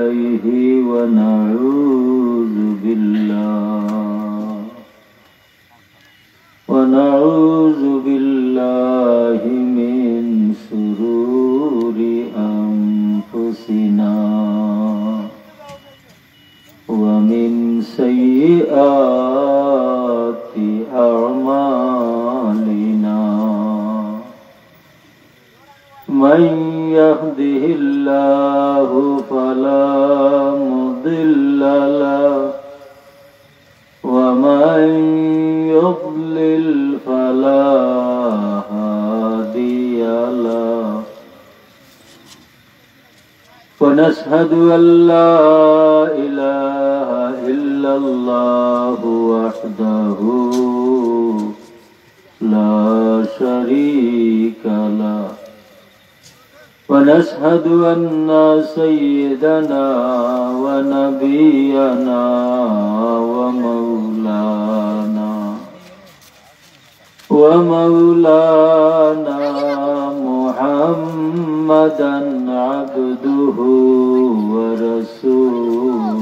عليه ونعوذ بالله من شرور أنفسنا ومن سيئات أعمالنا من يهده الله فلا مضل له ومن يضلل فلا هادي له ونشهد أن لا إله إلا الله وحده لا شريك له ونشهد أن سيدنا ونبينا ومولانا محمدا عبده ورسوله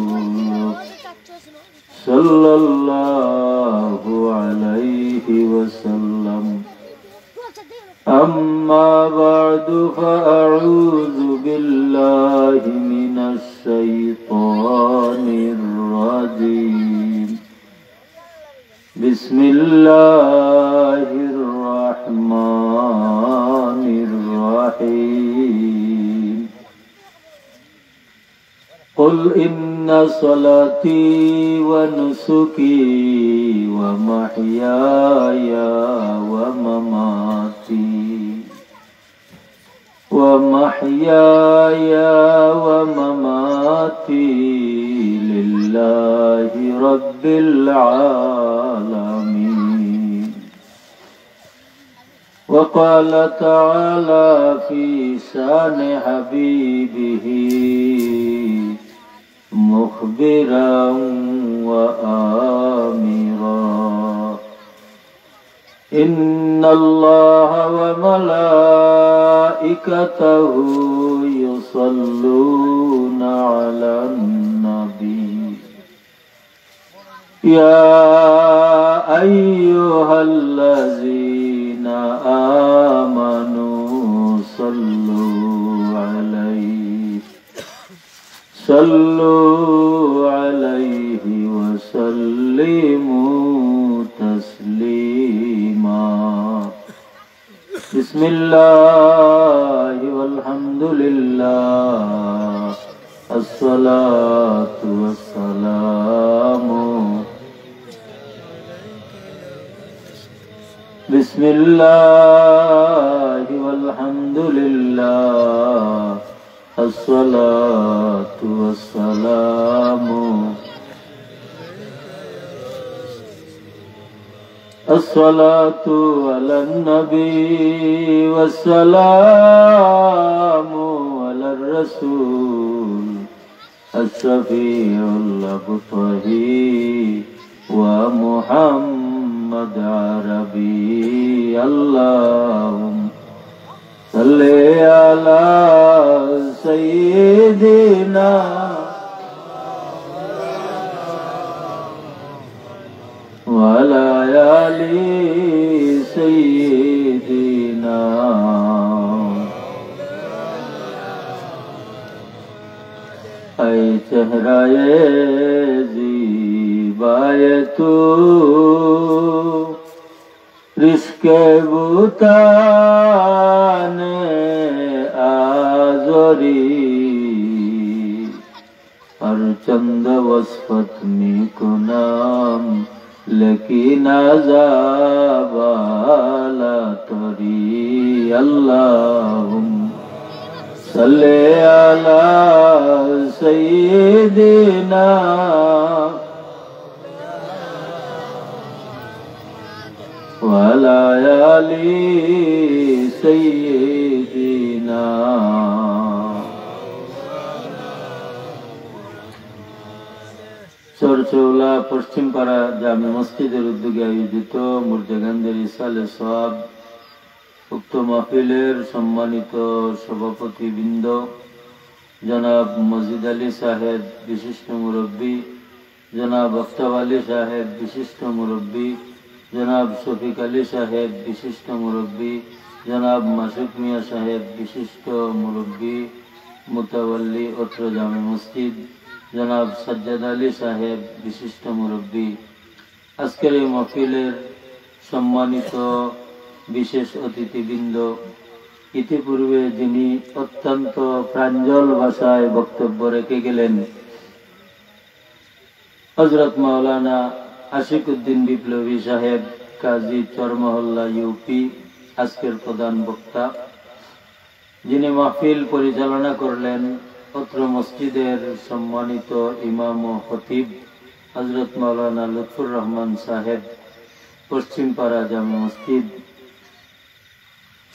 صلى الله عليه وسلم أما بعد فأعوذ بالله من الشيطان الرجيم بسم الله الرحمن الرحيم قل إن صلاتي ونسكي ومحياي ومماتي لله رب العالمين وقال تعالى في شان حبيبه مخبرا وآمرا إن الله وملائكته يصلون على النبي يا أيها الذين آمنوا صلوا عليه وسلموا تسليما بسم الله والحمد لله الصلاة والسلام بسم الله والحمد لله الصلاة والسلام الصلاة على النبي والسلام على الرسول الشفيع الأبطحي ومحمد عربي اللهم صل على سيدنا وعلى آل سيدنا ऐ चेहराए ज़ीबाए तू रिश्के बुताने आज़री हर चंद वस्फत में कुनाम लेकिन आज़ाबाला तरी अल्लाहुम सल्ले अला सय्यिदिना वअला आलि सय्यिदिना। चरचौला पश्चिम पाड़ा जामे मस्जिदेर उद्योगे आयोजित मुर्जागानদের ইসালে সওয়াব उक्त महफिलेर सम्मानित सभापतिबृंद जनाब मजिद अली साहेब विशिष्ट मुरब्बी, जनाब अख्तर अली साहेब विशिष्ट मुरब्बी, जनाब शफीक अली साहेब विशिष्ट मुरब्बी, जनाब मासूक मियाँ साहेब विशिष्ट मुरब्बी मुतवल्ली अत्र जामे मस्जिद, जनाब सज्जाद अली साहेब विशिष्ट मुरब्बी। आजकेर এই মাহফিলের সম্মানিত বিশেষ অতিথিবৃন্দ, ইতিপূর্বে যিনি অত্যন্ত প্রাঞ্জল ভাষায় বক্তব্য রেখে গেলেন, হযরত মাওলানা আশিকুদ্দিন বিপ্লবী সাহেব, কাজী চরমহল্লা ইউপি, আজকের প্রধান বক্তা। যিনি মাহফিল পরিচালনা করলেন অত্র মসজিদের সম্মানিত ইমাম ও খতিব হযরত মাওলানা লুৎফুর রহমান সাহেব, পশ্চিমপাড়া জামে মসজিদ।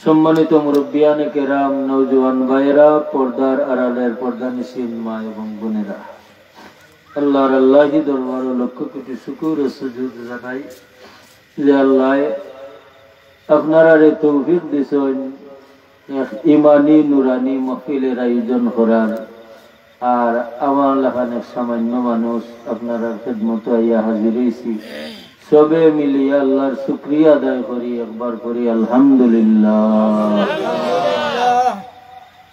সম্মানিত মুরব্বিয়ানে কেরাম, নওজোয়ান ভাইয়েরা, পর্দার আড়ালের পর্দানিশীন মা এবং বোনেরা, আল্লাহর আল্লাহি দরবার লক্ষ কোটি শুকর ও সুজুদ জানাই যে আল্লাহ আপনারা তৌফিক দিছেন এক ইমানি নুরানি মাহফিলের আয়োজন করার, আর আমার লাখানে সামান্য মানুষ আপনারা খেদমত আইয়া হাজির হয়েছি। সবে মিলিয়ে আল্লাহর শুকরিয়া আদায় করি, একবার করি আলহামদুলিল্লাহ।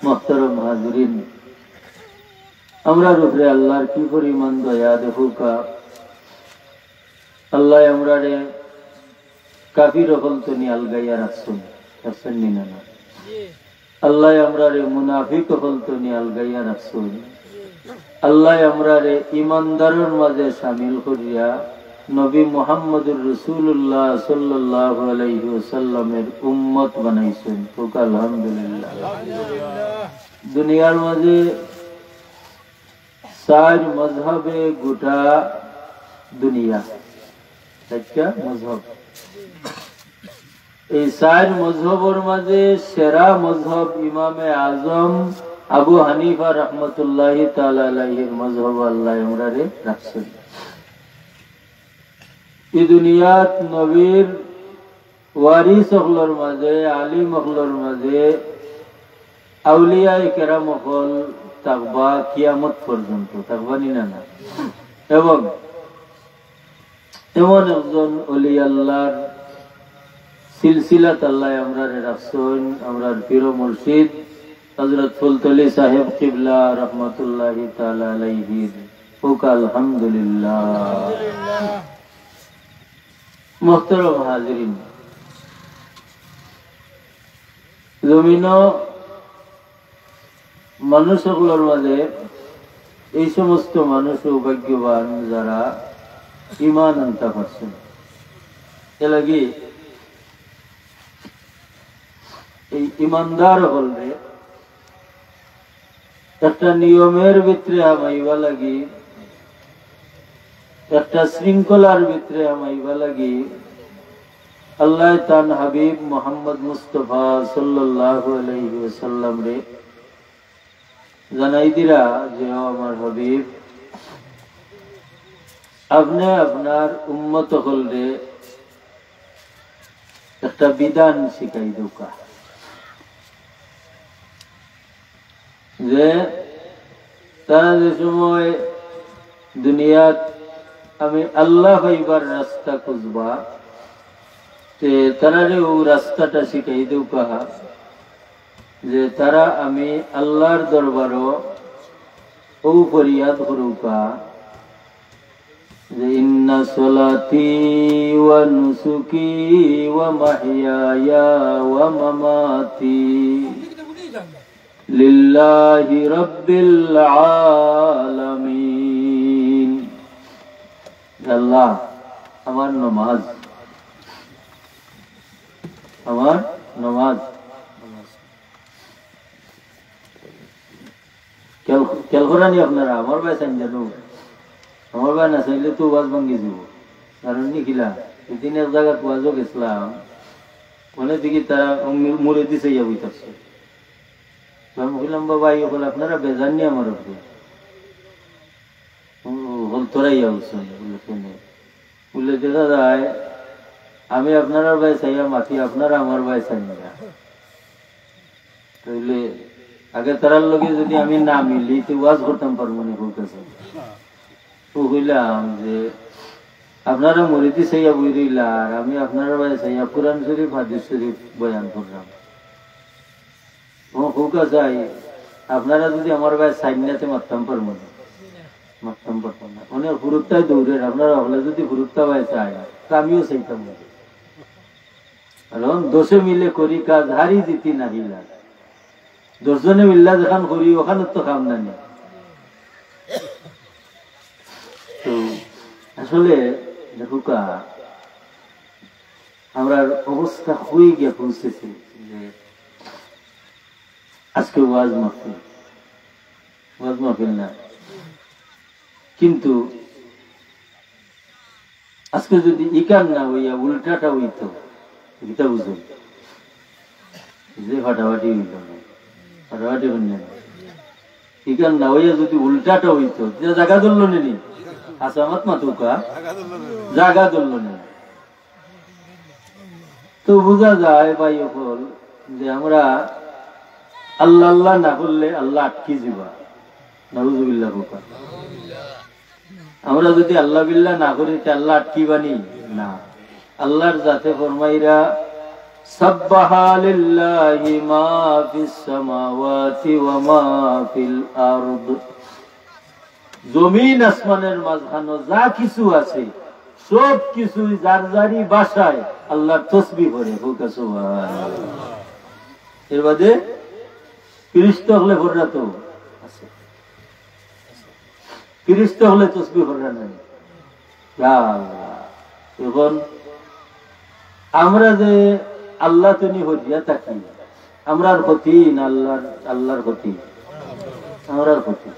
মুহতারাম হাজিরিন, আমরার উপরে আল্লাহর কি পরিমাণ দয়া দেখুকা। আল্লাহ আমরারে কাফির হলতনি আলগাইয়া রাখছেন, রাখছেন না না। আল্লাহ আমরারে মুনাফিক হলতনি আলগাইয়া রাখছেন। আল্লাহ আমরারে ইমানদারের মাঝে শামিল করিয়া নবী মুহাম্মদুর রাসূলুল্লাহ সাল্লাল্লাহু আলাইহি ওয়াসাল্লামের উম্মত বানাইছেন। তো আলহামদুলিল্লাহ। দুনিয়ার মাঝে চার মযহবে গোটা দুনিয়া, চারটা মযহব। এই চার মযহবের মাঝে সেরা মযহব ইমামে আজম আবু হানিফা রহমতুল্লাহি তাআলা আলাইহির মযহব আল্লাহ আমরারে রাখছেন। এই দুনিয়াত নবীর ওয়ারিস হকলর মাঝে, আলিম হকলর মাঝে আউলিয়ায়ে কেরাম হকল থাকবা কিয়ামত পর্যন্ত, থাকবা নিনা না। এবং এমন একজন ওলি আল্লাহর সিলসিলাত আল্লাহ আমরারে রাখছেন, আমরার পীর ও মুর্শিদ হযরত ফুলতলি সাহেব কিবলা রহমাতুল্লাহি তাআলা আলাইহি। আলহামদুলিল্লাহ। মুহতারাম হাজিরিন, জমিন মানুষগুলোর মাঝে এই সমস্ত মানুষ সৌভাগ্যবান যারা ইমান আনতে পারছেন। এ লাগি এই ইমানদার হলে একটা নিয়মের ভিতরে আমাইবা লাগি, একটা শৃঙ্খলার ভিতরে আমাইবা লাগি আল্লাহ তান হাবিব মুহাম্মদ মুস্তাফা সাল্লাল্লাহু আলাইহি ওয়াসাল্লাম রে জানাই দিরা যে আমার হাবিব, আপনি আপনার উম্মত হলরে একটা বিধান শিখাই দৌকা, যে তারা যে সময় দুনিয়াত আমি আল্লাহ হইবার রাস্তা খুঁজবা, তে তারারে ও রাস্তাটা শিখাই দৌকা যে তারা আমি আল্লাহর দরবারও ও ফরিয়াদ করুকা যে ইন্না সলাতি ওয়া নুসুকি ওয়া মাহইয়ায়া ওয়া মামাতি লিল্লাহি রাব্বিল আলামিন। আল্লাহ, আমার নামাজ, আমার নামাজ খেয়াল করানি আপনারা। আমার ভাই চাইন জানো, আমার ভাই না চাইলে তো ওয়াজ ভাঙ্গি যাব। কারণ নিখিলা এদিন এক জায়গায় ওয়াজও গেছিলাম, মনে দেখি তারা মুড়ে দিছে ইয়া বইতাছে। বললাম বাবা এই হল আপনারা বেজান নি আমার উপরে, হল তোরাই বলছেন। বললে দেখা যায় আমি আপনার ভাই চাইয়া মাতি, আপনারা আমার ভাই চাই না। তাইলে আগে তারার লগে যদি আমি না মিলি তো ওয়াজ করতাম পারবো না বলতেছে তো হইলাম যে আপনারা মরিদি সাইয়া বই রইলা আর আমি আপনারা ভাই সাইয়া কোরআন শরীফ হাদিস শরীফ বয়ান করলাম হুকা চাই আপনারা যদি আমার ভাই সাইনাতে মারতাম পারবো না মারতাম পারবো না অনেক ফুরুত্তায় দৌড়েন আপনারা হলে যদি ফুরুত্তা ভাই চাই তা আমিও চাইতাম না কারণ দোষে মিলে করি কাজ হারি জিতি না হিলা 10 জনে মিল্লা যেখান করি ওখানে তো কাম না নেই তো আসলে দেখুকা আমরা অবস্থা হয়ে গিয়ে পৌঁছেছি যে আজকে ওয়াজ মাহফিল না কিন্তু আজকে যদি ইকান না হইয়া উল্টাটা হইতো এটা বুঝুন যে ফাটাফাটি হইল না ফাটাফাটি হইল না ইকান না হইয়া যদি উল্টাটা হইতো জায়গা ধরল নি আসামাত মাতুকা জায়গা ধরল না তো বোঝা যায় ভাই হল যে আমরা আল্লাহ আল্লাহ না করলে আল্লাহ আটকি যাবা নাউযুবিল্লাহ হুকা আমরা যদি আল্লাহ বিল্লাহ না করি তে আল্লাহ আটকিবানি না আল্লাহর জাতে ফরমাইরা সাব্বাহা লিল্লাহি মা ফিস সামাওয়াতি ওয়া মা ফিল আরদ জমিন আসমানের মাঝখানে যা কিছু আছে সব কিছু যার যারই ভাষায় আল্লাহর তাসবিহ করে হুকা সুবহানাল্লাহ এর বাদে ফেরেশতা হলে ভররা তো আছে ফেরেশতা হলে তাসবিহ ভররা নাই ইয়া আল্লাহ এখন আমরা যে আল্লাহ তুমি হইয়া থাকি আমরার ক্ষতি না আল্লাহর ক্ষতি আমরার ক্ষতি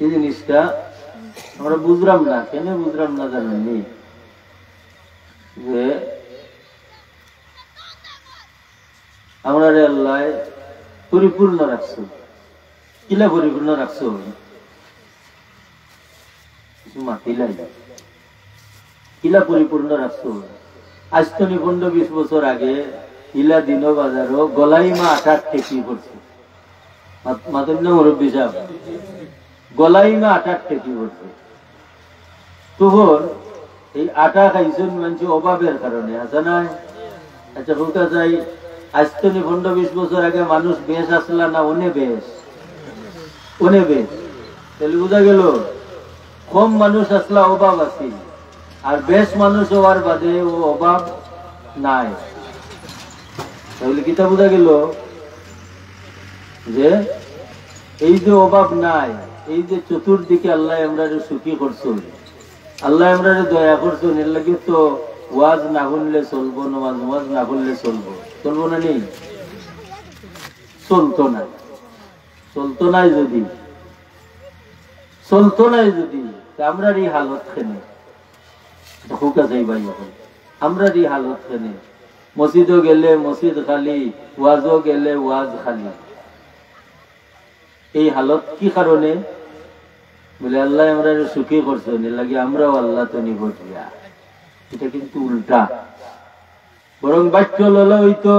এই জিনিসটা আমরা বুঝলাম না কেন বুঝলাম না জানেননি যে আমরা আল্লাহ পরিপূর্ণ রাখছো কিলা পরিপূর্ণ রাখছো মাতিলাই কিলা পরিপূর্ণ রাখছো আজ তো 15-20 বছর আগে ইলা দিন বাজারও গলাই মা 8 টেকি করছে মাতন্য মুরব্বী সাহেব গলাই মা 8 টেকি করছে তখন এই আটা খাইছেন মানুষ অভাবের কারণে আছে না আচ্ছা বলতে চাই আজ তো 15-20 বছর আগে মানুষ বেশ আসলা না অনে বেশ তাহলে বোঝা গেল কম মানুষ আসলা অভাব আছে আর বেশ মানুষ হওয়ার বাদে ও অভাব নাই তাহলে কিতা বোঝা গেল যে এই যে অভাব নাই এই যে চতুর্দিকে আল্লাহ আমরা সুখী করছো আল্লাহ আমরা দয়া করছো এর লাগে তো ওয়াজ না শুনলে চলবো নামাজ না শুনলে চলবো না নেই চলতো নাই যদি আমরা এই হালত খেনে আমরা এই হালত খেনে মসজিদও গেলে মসজিদ খালি ওয়াজও গেলে ওয়াজ খালি এই হালত কি কারণে বলে আল্লাহ আমরা সুখী করছো লাগে আমরাও আল্লাহ তো নিভরিয়া এটা কিন্তু উল্টা বরং বাক্য ললে হইতো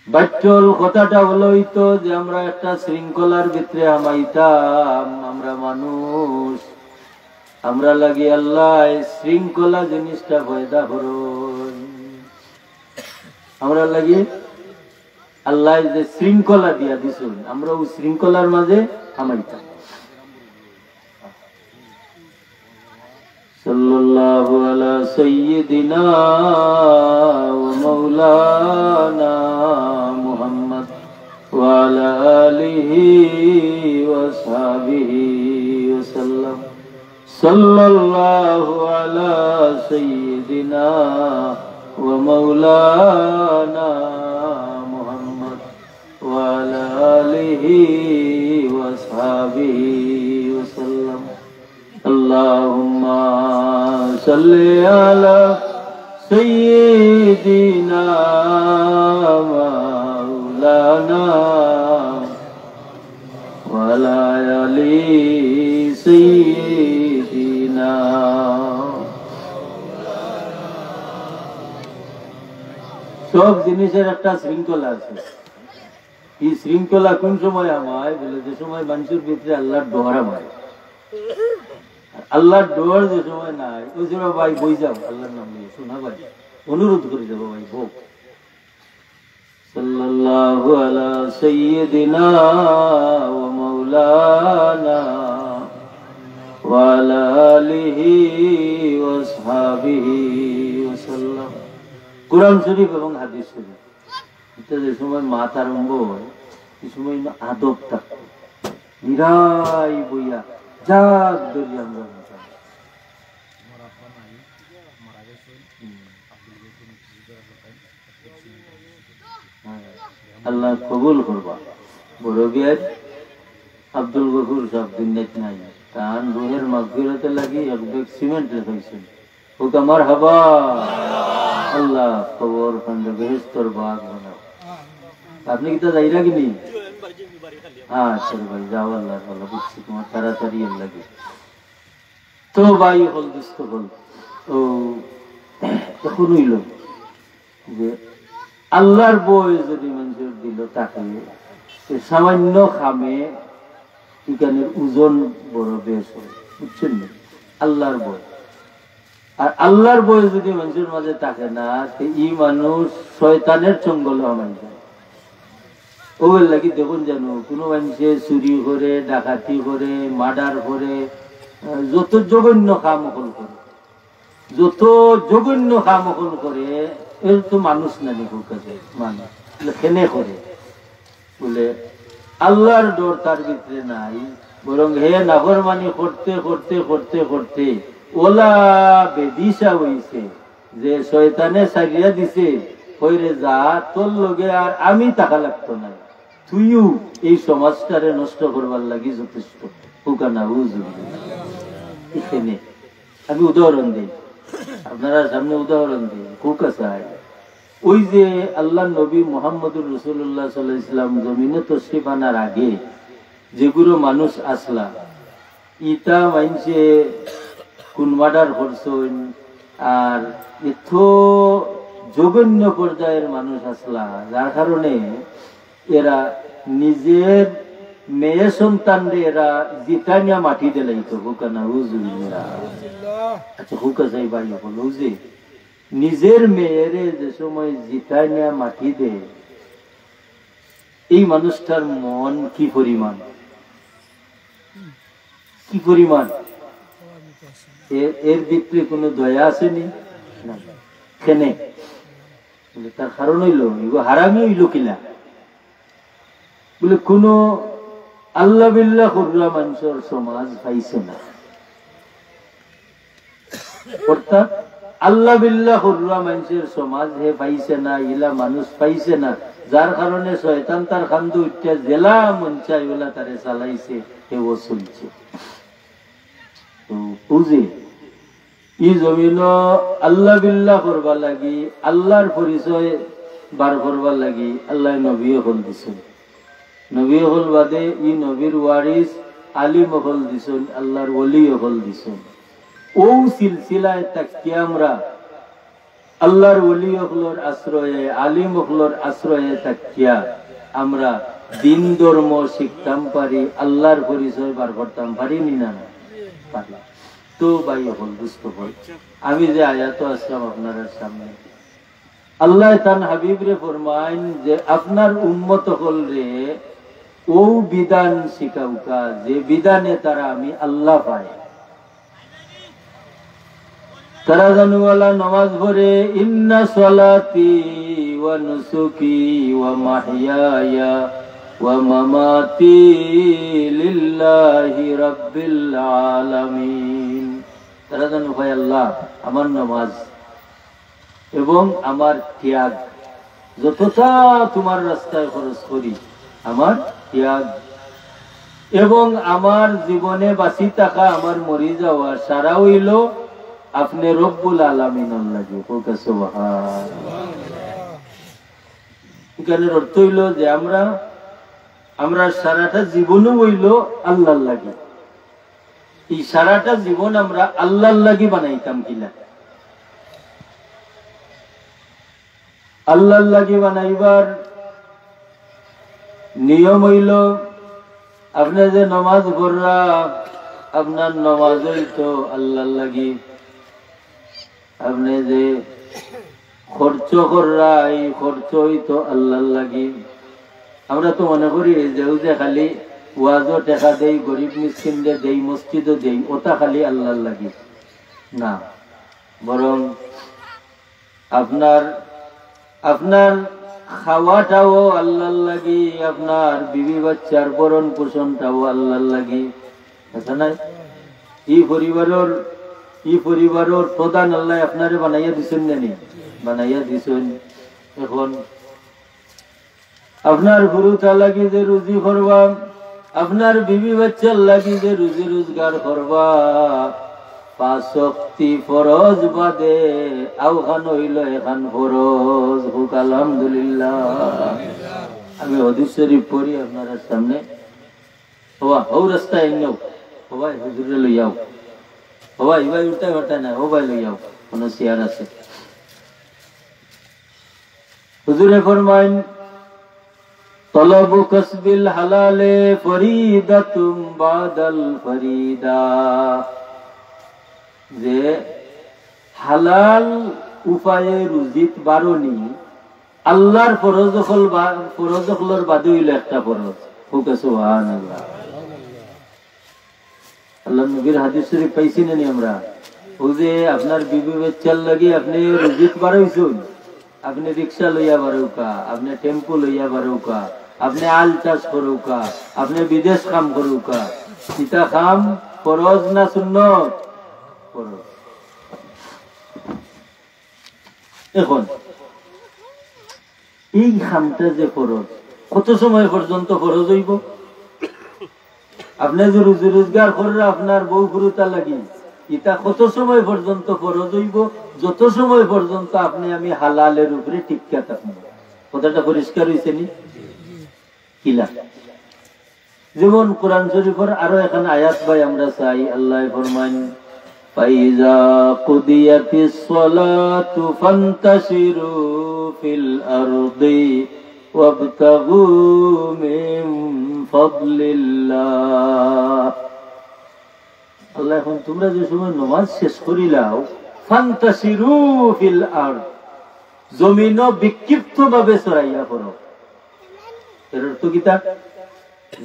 বাক্যল কথাটা হলো হইতো যে আমরা একটা শৃঙ্খলার ভিতরে আমাইতাম আমরা মানুষ আমরা লাগি আল্লাহ শৃঙ্খলা জিনিসটা পয়দা করুন আমরা লাগি আল্লাহ যে শৃঙ্খলা দিয়া দিছুন আমরা ওই শৃঙ্খলার মাঝে আমাইতাম সাল্লাল্লাহু আলা সাইয়্যিদিনা ওয়া মাওলানা মুহাম্মদ ওয়া আলা আলিহি ওয়া সাহবিহি ওয়াসাল্লাম সাল্লাল্লাহু আলা সাইয়্যিদিনা ওয়া মাওলানা মুহাম্মদ ওয়া আলা আলিহি ওয়া সাহবিহি ওয়াসাল্লাম আল্লাহুম্মা সাল্লি আলা সাইয়্যিদিনা মাওলানা ওয়া আলা আলি সাইয়্যিদিনা সব জিনিসের একটা শৃঙ্খলা আছে। এই শৃঙ্খলা কোন সময় আমায় বলে, যে সময় মানুষের ভিতরে আল্লাহর ডোর আমায়। আল্লাহর ডোর যে সময় নাই, ওই সময় ভাই বই যাও, আল্লাহর নাম নিয়ে শোনা ভাই, অনুরোধ করে যাবো ভাই ভোগ। সাল্লাল্লাহু আলা সাইয়্যিদিনা ওয়া মাওলানা ওয়া আলা আলিহি ওয়া আসহাবিহি ওয়া সাল্লাম। কুরআন শরীফ এবং হাদিস শরীফ, এটা যে সময় মাত আরম্ভ হয়, এই সময় আদব থাকতো, নিরাই বইয়া জাগ ধরি আমরা। আল্লাহ কবুল করবা। বড় বিয়ার আব্দুল গফুর সাহেব দুনিয়াত নাই, তার রুহের মাগফিরাতে লাগি এক ব্যাগ সিমেন্ট রেখেছেন। ওকে আমার হাবা আল্লাহ কবর খন্ড বেহেশতর বাগ বানাও। আপনি কি তা যাইরা কিনি? আচ্ছা ভাই যাও, আল্লাহ আল্লাহ বুঝছি, তোমার তাড়াতাড়ি লাগে। তো ভাই হল দুস্থ হল, তো এখন হইল যে আল্লাহর বই যদি মানুষের দিল তাকে সামান্য খামে ইকানের ওজন বড় বেশ হয়, বুঝছেন না? আল্লাহর বই, আর আল্লাহর বই যদি মানুষের মাঝে থাকে না, এই মানুষ শয়তানের চঙ্গলে আমায় যায়। ওর লাগি দেখুন জানো, কোনো মানুষে চুরি করে, ডাকাতি করে, মার্ডার করে, যত জঘন্য কামকল করে, যত জঘন্য কামকল করে, এর তো মানুষ না দেখুক কাছে মানুষ খেনে করে বলে আল্লাহর ডর তার ভিতরে নাই, বরং হে নাফরমানি করতে করতে করতে করতে ওলা বেদিশা হইছে, যে শয়তানে সারিয়া দিছে, কইরে যা তোর লগে আর আমি টাকা লাগতো না, তুইও এই সমাজটারে নষ্ট করবার লাগি যথেষ্ট। এখানে আমি উদাহরণ দিই, আপনারা সামনে উদাহরণ দিই। কুকা চাই ওই যে আল্লাহ নবী মোহাম্মদুর রাসূলুল্লাহ সাল্লাল্লাহু আলাইহি ওয়াসাল্লাম জমিনে তশরিফ আনার আগে যেগুলো মানুষ আসলা, ইটা মাইনছে কোন মার্ডার করছেন, আর এত জঘন্য পর্যায়ের মানুষ আসলা, যার কারণে এরা নিজের মেয়ে সন্তানরে এরা জিতানিয়া মাটি দিলাইতো। হুকানা হুজুরা, আচ্ছা হুকা যাই ভাই হল যে নিজের মেয়েরে যে সময় জিতানিয়া মাটি দে, এই মানুষটার মন কি পরিমাণ, কি পরিমাণ, এর ভিতরে কোনো দয়া আসেনি না। কেনে তার কারণ হইল এগো হারামি হইল কিনা বলে, কোন আল্লাহ বিল্লাহ হুররা মানুষের সমাজ পাইছে না। অর্থাৎ আল্লাহ বিল্লাহ হুররা মানুষের সমাজ হে পাইছে না, ইলা মানুষ পাইছে না, যার কারণে শয়তান তার খান্দু উঠতে জেলা মন চাই ওলা তারে চালাইছে, হেও চলছে। তো বুঝি ই জমিন আল্লাহ বিল্লাহ করবার লাগি, আল্লাহর পরিচয় বার করবার লাগি আল্লাহ নবী হল দিছেন। নবী হল বাদে ই নবীর ওয়ারিস আলিম হল দিছেন, আল্লাহর ওলি হল দিছেন। ও সিলসিলায় তাকি আমরা আল্লাহর ওলি হলর আশ্রয়ে, আলিম হলর আশ্রয়ে তাকিয়া আমরা দিন ধর্ম শিখতাম পারি, আল্লাহর পরিচয় বার করতাম পারি নি না? পারি। তো ভাই হল বুঝতে পারি, আমি যে আয়াত আসলাম আপনার সামনে, আল্লাহ তান হাবিব রে ফরমাইন যে আপনার উম্মত হল রে ও বিধান শিখাউকা যে বিধানে তারা আমি আল্লাহ পাই। তারা জানুওয়ালা নমাজ পড়ে, ইন্না সলাতি ওয়া নুসুকি ওয়া মাহইয়ায়া ওয়া মামাতি লিল্লাহি রাব্বিল আলামিন। তারা জানো ভাই আল্লাহ আমার নামাজ এবং আমার ত্যাগ যতটা তোমার রাস্তায় খরচ করি, আমার ত্যাগ এবং আমার জীবনে বাঁচি থাকা, আমার মরি যাওয়া সারা হইল আপনি রব্বুল আলামিনের লাগে। এখানের অর্থ হইল যে আমরা সারাটা জীবনও হইল আল্লাহর লাগে। এই সারাটা জীবন আমরা আল্লাহর লাগি বানাইতাম কিনা? আল্লাহর লাগি বানাইবার নিয়ম হইল আপনি যে নমাজ পড়রা আপনার নমাজ হইতো আল্লাহর লাগি, আপনি যে খরচ কররা এই খরচ হইতো আল্লাহর লাগি। আমরা তো মনে করি যে খালি ওয়াজও টেকা দেই, গরিব মিসকিনদের দেই, মসজিদও দেই, ওটা খালি আল্লাহর লাগি না, বরং আপনার আপনার খাওয়াটাও আল্লাহর লাগি, আপনার বিবি বাচ্চার বরণ পোষণটাও আল্লাহর লাগি। আচ্ছা না, ই পরিবারের প্রধান আল্লাহ আপনারে বানাইয়া দিছেন নানি, বানাইয়া দিছেন। এখন আপনার গুরুটা লাগি যে রুজি করবা, আপনার বিবি বাচ্চার লাগি যে রুজি রোজগার করবা, 5 ওয়াক্তি ফরজ বাদে আওখান হইল এখান ফরজ হোক আলহামদুলিল্লাহ। আমি হাদিস শরীফ পড়ি আপনার সামনে। হওয়া হৌ রাস্তায় নেও হবাই হুজুরে লইয়াও, হবাই ভাই উল্টাই হটাই না, হবাই লইয়াও, কোন চেয়ার আছে। হুজুরে ফরমাইন তলবু কসবিল হালালে ফরিদাতুম বাদাল ফরিদা, যে হালাল উপায়ে রুজিত বারণি আল্লাহর ফরজ হকলের বাদে হইল একটা ফরজ হোক সুবহানাল্লাহ। আল্লাহ নবীর হাদিস শরীফ পাইছি নানি আমরা, ও যে আপনার বিবি বাচ্চার লাগি আপনি রুজিত বাড়াইছুন, আপনি রিক্সা লইয়া বারৌকা, আপনি টেম্পো লইয়া বারৌকা, আপনি আল চাষ করৌকা, আপনি বিদেশ কাম করৌকা, ইটা কাম ফরজ না সুন্নত? ফরজ। এখন এই কামটা যে ফরজ, কত সময় পর্যন্ত ফরজ হইব? আপনি যে রুজি রোজগার করে আপনার বউ গুরুতা লাগি, এটা কত সময় পর্যন্ত ফরজ হইব? যত সময় পর্যন্ত আপনি আমি হালালের উপরে টিকা থাকবো। কথাটা পরিষ্কার হয়েছে নি? কিলা যেমন কোরআন শরীফের আরো এখানে আয়াত ভাই আমরা চাই, আল্লাহ ফরমান ফাইজা কুদিয়াতিস সালাতু ফান্তাশিরু ফিল আরদি ওয়াবতাগু মিন ফাদলিল্লাহ। আল্লাহ এখন তোমরা যে সময় নামাজ শেষ করিলাও, ফান্তাশিরু ফিল আরদ, জমিন বিক্ষিপ্ত ভাবে ছড়াইয়া পড়ো। এর অর্থ কিতা?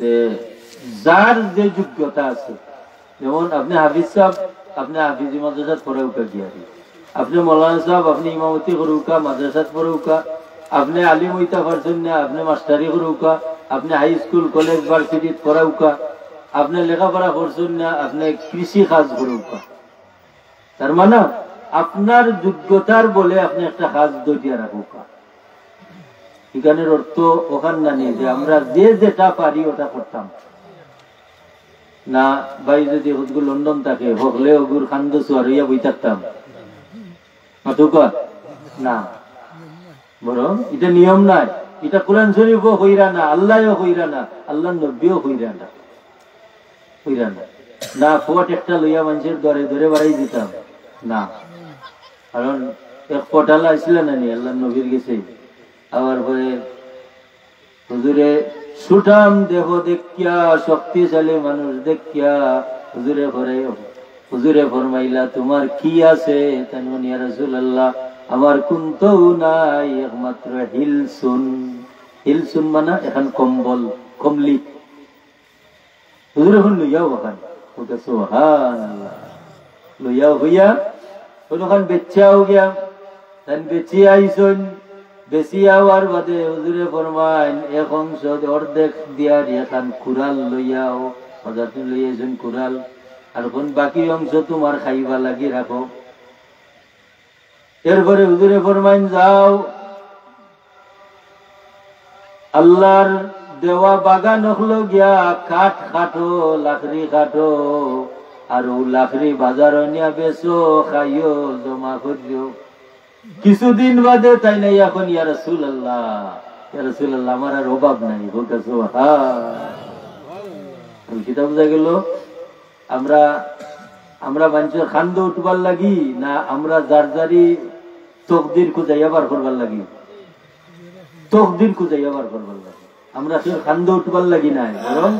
যে যার যে যোগ্যতা আছে, যেমন আপনি হাফিজ সাহেব, আপনি হাফিজি মাদ্রাসাত পড়াউকা গিয়ারি, আপনি মৌলানা সাহেব, আপনি ইমামতি করুকা মাদ্রাসাত পড়াউকা, আপনি আলিম হইতা পারছেন না, আপনি মাস্টারি করুকা, আপনি হাই স্কুল কলেজ ভার্সিটিত পড়াউকা, আপনি লেখাপড়া করছেন না, আপনি কৃষি কাজ করুকা। তার মানে আপনার যোগ্যতার বলে আপনি একটা কাজ দইয়া রাখুকা। এখানের অর্থ ওখান না নেই যে আমরা যে যেটা পারি ওটা করতাম না। ভাই যদি হুদগুল লন্ডন থাকে হকলে ওগুর খান্দ সুয়ার হইয়া বই থাকতাম না, বরং এটা নিয়ম নাই, এটা কোরআন শরীফও হইরা না, আল্লাহও হইরা না, আল্লাহ নবীও হইরা না, হইরা না। না ফট একটা লইয়া মানুষের দরে ধরে বাড়াই দিতাম না, কারণ এক পটালা আসছিল না নি আল্লাহ নবীর গেছে। আবার পরে হুজুরে সুঠাম দেহ দেখিয়া, শক্তিশালী মানুষ দেখিয়া হুজুরে ফরমাইলা তোমার কি আছে? তাইন ইয়া রাসূলুল্লাহ আমার কুনতও নাই, একমাত্র হিলসুন। হিলসুন মানে এখন কম্বল, কমলি। হুজুরে এখন লইয়াও ওখান, সুবহানাল্লাহ, লইয়াও হইয়া ওখান বেচাও গিয়া, তাই বেচি আইসন। বেশি আওয়ার বাদে হুজুরে ফরমাইন এক অংশ অর্ধেক দিয়ার এখান কুড়াল লইয়াও, হাজার লইয়াছেন কুড়াল, আর কোন বাকি অংশ তোমার খাইবা লাগি রাখো। এরপরে হুজুরে ফরমাইন যাও আল্লাহর দেওয়া বাগান হলো গিয়া কাঠ খাটো, লাকড়ি খাটো, আর ও লাকড়ি বাজার নিয়া বেচো, খাইও, জমা করিও। কিছুদিন বাদে তাই নাই এখন ইয়া রাসূলুল্লাহ, ইয়া রাসূলুল্লাহ আমার আর অভাব নাই। বলতেছো কিতাব বুঝা গেল আমরা মানুষের খান্দ উঠবার লাগি না আমরা যার যারি তকদির খুঁজাইয়া বার করবার লাগি? তকদির খুঁজাইয়া বার করবার লাগে। আমরা কেউ খান্দ উঠবার লাগি নাই, বরং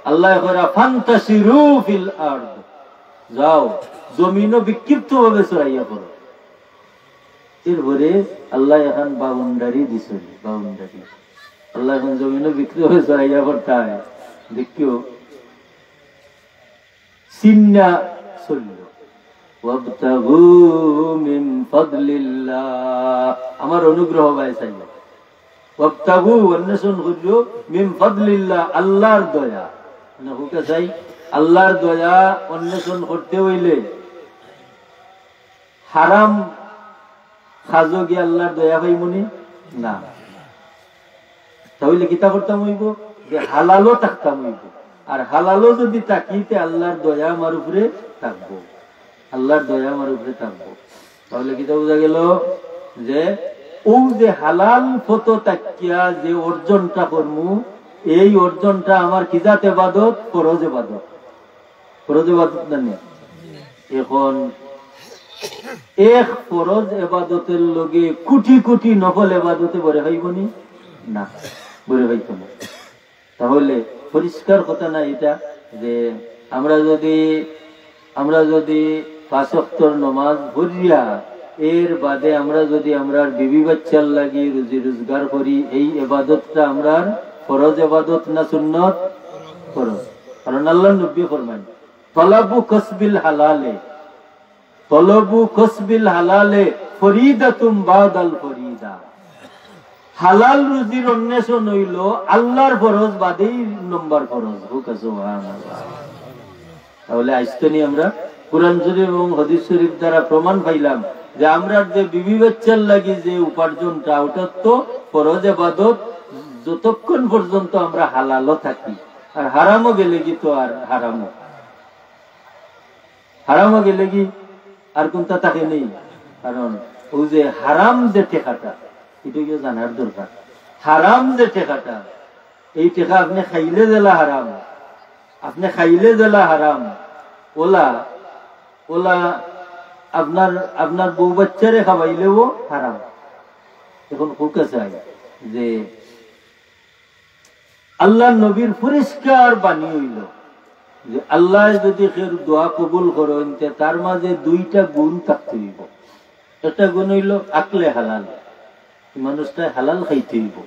আল্লাহ ফান্তাসিরু ফিল আরদ, যাও জমিনও বিক্ষিপ্ত ভাবে ছড়াইয়া পড়ো। এরপরে আল্লাহ এখন বাউন্ডারি দিছে, বাউন্ডারি আল্লাহ এখন জমিনও বিক্ষিপ্ত ভাবে ছড়াইয়া পড়তে হয়। দেখিও সিন্না চলল, ওয়াবতাগু মিন ফাদলিল্লাহ, আমার অনুগ্রহ পায় চাইল, ওয়াবতাগু অন্বেষণ করিও মিন ফাদলিল্লাহ, আল্লাহর দয়া, মানে হুকে চাই আল্লাহর দয়া অন্বেষণ করতে হইলে হারাম খাজো গিয়ে আল্লাহর দয়া পাইমনি না, তাহলে কিতা করতাম হইব যে হালালও থাকতাম হইব, আর হালালও যদি তাকিতে আল্লাহর দয়া আমার উপরে থাকবো, আল্লাহর দয়া আমার উপরে থাকবো। তাহলে কিতা বোঝা গেল যে ও যে হালাল ফটো তাকিয়া যে অর্জনটা করমু, এই অর্জনটা আমার কিজাত এবাদত, ফরজ এবাদত, ফরজ এবাদত জানি। এখন এক ফরজ এবাদতের লগে কোটি কোটি নফল এবাদতে বরে হইবনি না, বরে হইত না। তাহলে পরিষ্কার কথা না এটা যে আমরা যদি 5 ওয়াক্তের নামাজ পড়িয়া এর বাদে আমরা যদি আমরা বিবি বাচ্চার লাগি রুজি রোজগার করি, এই এবাদতটা আমরা ফরজ এবাদত না সুন্নত? ফরজ। কারণ আল্লাহ নবী ফরমান তলাবু কসবিল হালালে, তলবু কসবিল হালালে ফরিদাতুম বাদাল ফরিদা, হালাল রুজির অন্বেষণ হইল আল্লাহর ফরজ বাদেই নম্বর ফরজ। সুবহানাল্লাহ। তাহলে আজকে আমরা কুরআন শরীফ এবং হাদিস শরীফ দ্বারা প্রমাণ পাইলাম যে আমরা যে বিবি বাচ্চার লাগি যে উপার্জনটা, ওটা তো ফরজ ইবাদত, যতক্ষণ পর্যন্ত আমরা হালালও থাকি। আর হারামও গেলে কি তো আর হারামও গেলে কি আর কোনটা থাকে নেই। কারণ ওই যে হারাম যে টেকাটা, এটা কি জানার দরকার। হারাম যে টেকাটা, এই টেকা আপনি খাইলে দিলা হারাম, আপনি খাইলে দিলা হারাম, ওলা ওলা আপনার বউ বাচ্চারে খাওয়াইলেও হারাম। এখন হুকে চাই যে আল্লাহ নবীর পরিষ্কার বাণী হইল যে আল্লাহ যদি দোয়া কবুল করেন তার মাঝে 2টা গুণ থাকতে হইব। একটা গুণ হইল আকলে হালাল, মানুষটা হালাল খাইতে হইব।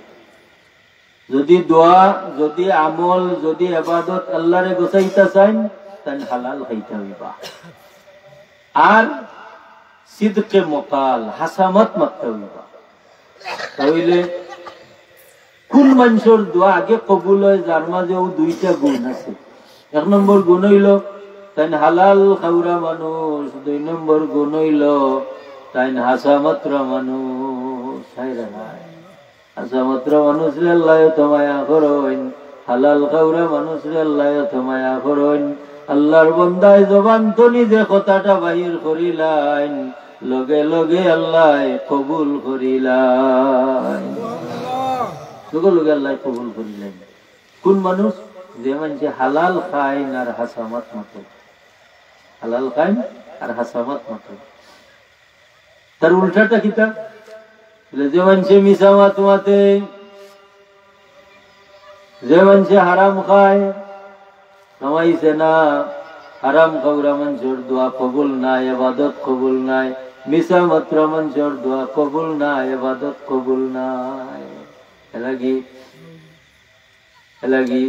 যদি দোয়া, যদি আমল, যদি ইবাদত আল্লাহরে গোছাইতে চান তাহলে হালাল খাইতে হইবা। আর সিদকে মকাল, হাসামত মারতে হইবা। তাহলে কোন মানুষের দোয়া আগে কবুল হয় যার মাঝে 2টা গুণ আছে। 1 নম্বর গুণ হইল তাই হালাল খাওয়া মানুষ, 2 নম্বর গুণ হইল তাই হাসামত মানুষ। হাসামত মানুষ আল্লাহ তোমায়া করেন, হালাল খাওয়া মানুষ আল্লাহ তোমায়া করেন। আল্লাহর বন্দায় জবান তো নিজে কথাটা বাহির করিলাইন, লগে লগে আল্লাহ কবুল করিলাইন, লগে লগে আল্লাহ কবুল করিলেন। কোন মানুষ? যে মানুষ হালাল খাইন আর হাসামত মতো, হালাল খাইন আর হাসামত মতো। তার উল্টাটা কিতা? যে মানুষে মিশা মাতে, যে মানুষে হারাম খায়, কামাইছে না, হারাম খাওয়া মানুষের দোয়া কবুল নাই, ইবাদত কবুল নাই। মিশা মাত্র মানুষের দোয়া কবুল নাই, ইবাদত কবুল নাই। এলাগি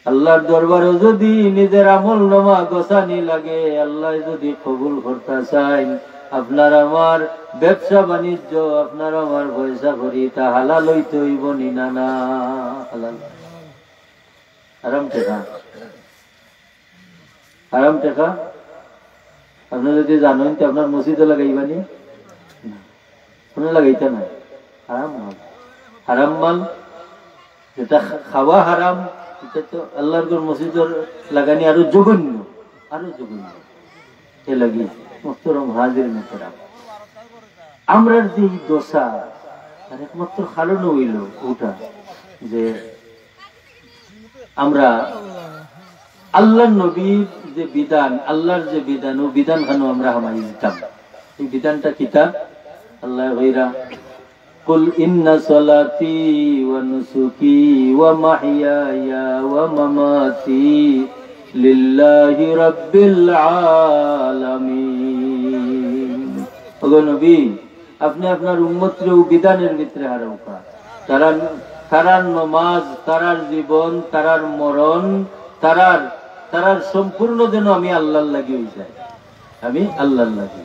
আল্লাহর দরবারে যদি নিজের আমল নামা গোছানি লাগে, আল্লাহ যদি কবুল করতে চাই, আপনার আমার ব্যবসা বাণিজ্য, আপনার আমার পয়সা করি তা হালাল হইতে হইব নি না? না হালাল। হারাম টেকা, হারাম টেকা আপনি যদি জানেন তো আপনার মসজিদে লাগাইবানি, কোনো লাগাইতে নাই। হারাম মাল, হারাম মাল যেটা খাওয়া হারাম, এটা তো আল্লাহর মসজিদের লাগানি আরো জঘন্য, আরো জঘন্য। এ লাগি মোহতরম হাজির মোহতরাম, আমরা যে দশা আর একমাত্র কারণ হইল ওটা যে আমরা আল্লাহর নবীর যে বিধান, আল্লাহর যে বিধান, ও বিধান খানো আমরা হামাই দিতাম। এই বিধানটা কিতা? আল্লাহ ভাইরা কুল ইন্না সালাতি ওয়া নুসুকি ওয়া মাহইয়ায়া ওয়া মামাতি লিল্লাহি রাব্বিল আলামিন। ওগো নবী, আপনি আপনার উম্মতরে বিধানের ভিতরে হারাউকা, তারার নমাজ, তারার জীবন, তারার মরণ, তারার সম্পূর্ণ যেন আমি আল্লাহর লাগি হয়ে যায়, আমি আল্লাহর লাগি।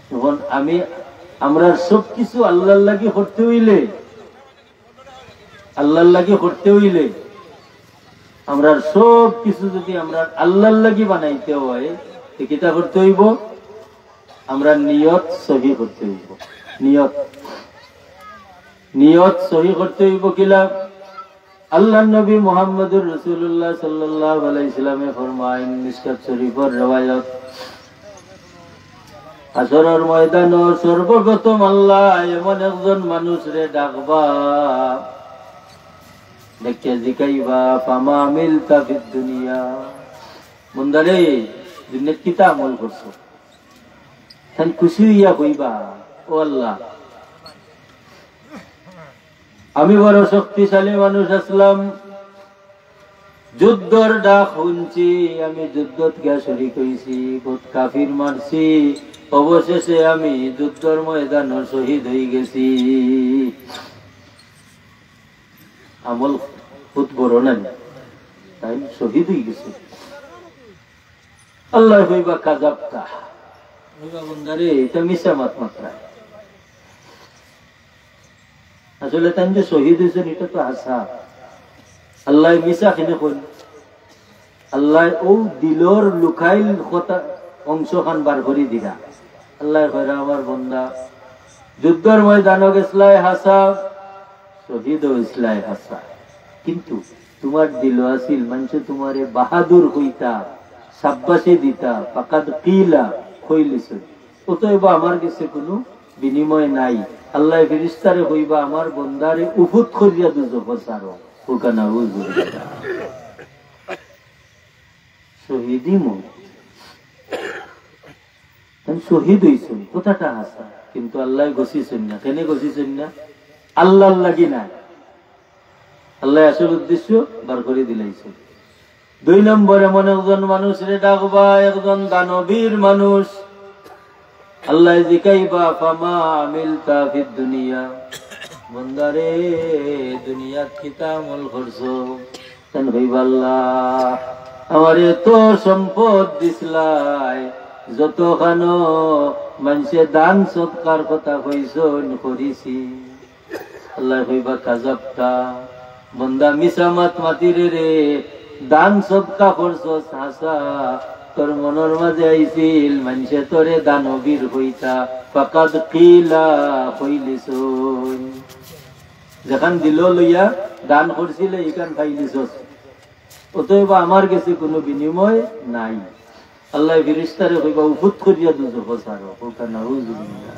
তখন আমরা সবকিছু আল্লাহর লাগি করতে হইলে, আল্লাহর লাগি করতে হইলে, আমরা সব কিছু যদি আমরা আল্লাহর লাগি বানাইতে হয়, কিতা করতে হইব? আমরা নিয়ত সহি করতে হইব। নিয়ত সহি করতে হইব কিলা? আল্লাহ নবী মুহাম্মদুর রাসূলুল্লাহ সাল্লাল্লাহু আলাইহি সাল্লামে ফরমায়েন, মিশকাত শরীফের রওয়ায়াত, হাসরের ময়দানে সর্বপ্রথম আল্লাহ এমন একজন মানুষরে ডাকবা, দেখে জিকাইবা, ফামা আমিলতা ফিদ দুনিয়া, বন্দারে দুনিয়াত কিতা আমল করছো? তাই খুশি হইয়া কইবা, ও আল্লাহ, আমি বড় শক্তিশালী মানুষ আসলাম, যুদ্ধর ডাক শুনছি, আমি যুদ্ধত গিয়া শরীক হইছি, বহুত কাফির মারছি, অবশেষে আমি যুদ্ধর ময়দানে শহীদ হয়ে গেছি। আমল বহুত বড় না, তাই শহীদ হয়ে গেছে। আল্লাহ হইবা কাযাবতা, হইবা বন্দারে এটা মিছা মাত্রা। আসলে তাই যে শহীদ হয়েছেন এটা তো আশা। আল্লাহ মিশা খেনে কইন, আল্লাহ ও দিলর লুকাইল কথা অংশ খান বার করে দিলা। আল্লাহ কইরা, আমার বন্দা যুদ্ধের ময়দানে গেছলাই হাসা, শহীদ হইছলাই হাসা, কিন্তু তোমার দিল আসিল মানুষে তোমারে বাহাদুর হইতা, সাব্বাসে দিতা, ফাকাদ কিলা কইলিছ, অতএব আমার কাছে কোনো বিনিময় নাই। আল্লাহ ফেরেশতারে কইবা, আমার বন্দারে উফুত করিয়া দুজখ ছাড়ো, ওখানে শহীদই মত শহীদ হইছেন, কথাটা হাসা, কিন্তু আল্লাহ গছিছেন না। কেন গছিছেন না? আল্লাহর লাগি না, আল্লাহ আসল উদ্দেশ্য বার করে দিলাইছেন। 2 নম্বর, এমন একজন মানুষরে ডাকবা, একজন দানবীর মানুষ, আল্লাহ জিকাইবা, ফামা আমিলতা ফিদ দুনিয়া, বন্দারে দুনিয়াত কিতা আমল করছো? তেন হইবা, আল্লাহ আমার এত সম্পদ দিছলাই, যতখানো মানুষে দান সৎকার কথা কইছন করিছি। আল্লাহ হইবা কাযাবতা, বন্দা মিছা মাতিরে রে, দান সৎকা করছস হাসা, তোর মনের মাঝে আইছিল মানুষে তোরে দানবীর হইতা, ফাকাদ কিলা কইলিছন, যেখান দিল লইয়া দান করছিলে এখান খাইলিছস, অতএব আমার কাছে কোনো বিনিময় নাই। আল্লাহ ফেরেশতারে কইবা, উফুত করিয়া দুজখ ছাড়ো, ওখানে নাউযুবিল্লাহ।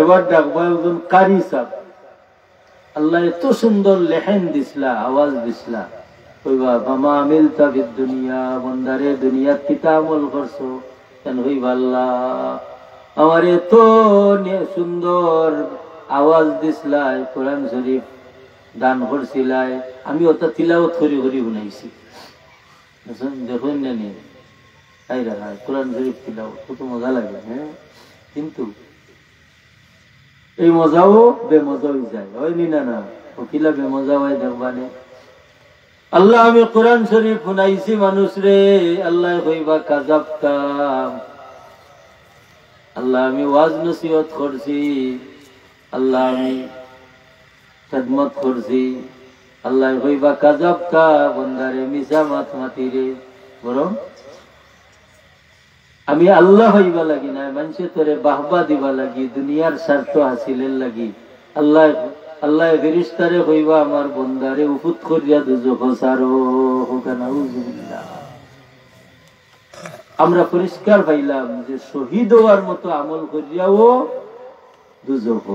এবার ডাকবা একজন কারি সাহেব, আল্লাহ এত সুন্দর লেহেন দিসলা, আওয়াজ দিসলা, কইবা, ফামা আমিলতা ফিদ দুনিয়া, বন্দারে দুনিয়াত কিতা আমল করছো? কেন হইবা, আল্লাহ আমার এত সুন্দর আওয়াজ দিসলাই, কোরআন শরীফ দান করছিলাই, আমি ওটা তিলাওয়াত করি করি শুনাইছি, দেখুন না নিয়ে কোরআন শরীফ তিলাওয়াত কত মজা লাগে। হ্যাঁ, কিন্তু এই মজাও বেমজা হয়ে যায়, হয়নি না? না, কিলা বেমজা হয় দেখবানে। আল্লাহ আমি কোরআন শরীফ শুনাইছি মানুষ রে, আল্লাহ কইবা কাযাবতা, আল্লাহ আমি ওয়াজ নসিহত করছি, আল্লাহ আমি খেদমত করছি, আল্লাহ কইবা কাযাবতা, বন্দারে মিছা মাতি রে, বরং আমি আল্লাহ হইবা লাগি না, মানুষে তোরে বাহবা দিবা লাগি, দুনিয়ার স্বার্থ হাসিলের লাগি। আল্লাহ ফেরেশতারে কইবা, আমার বন্দারে উফুত করিয়া দুজখ ছাড়ো, নাউযুবিল্লাহ। আমরা পরিষ্কার পাইলাম যে শহীদ হওয়ার মতো আমল করিয়াও দুজখ,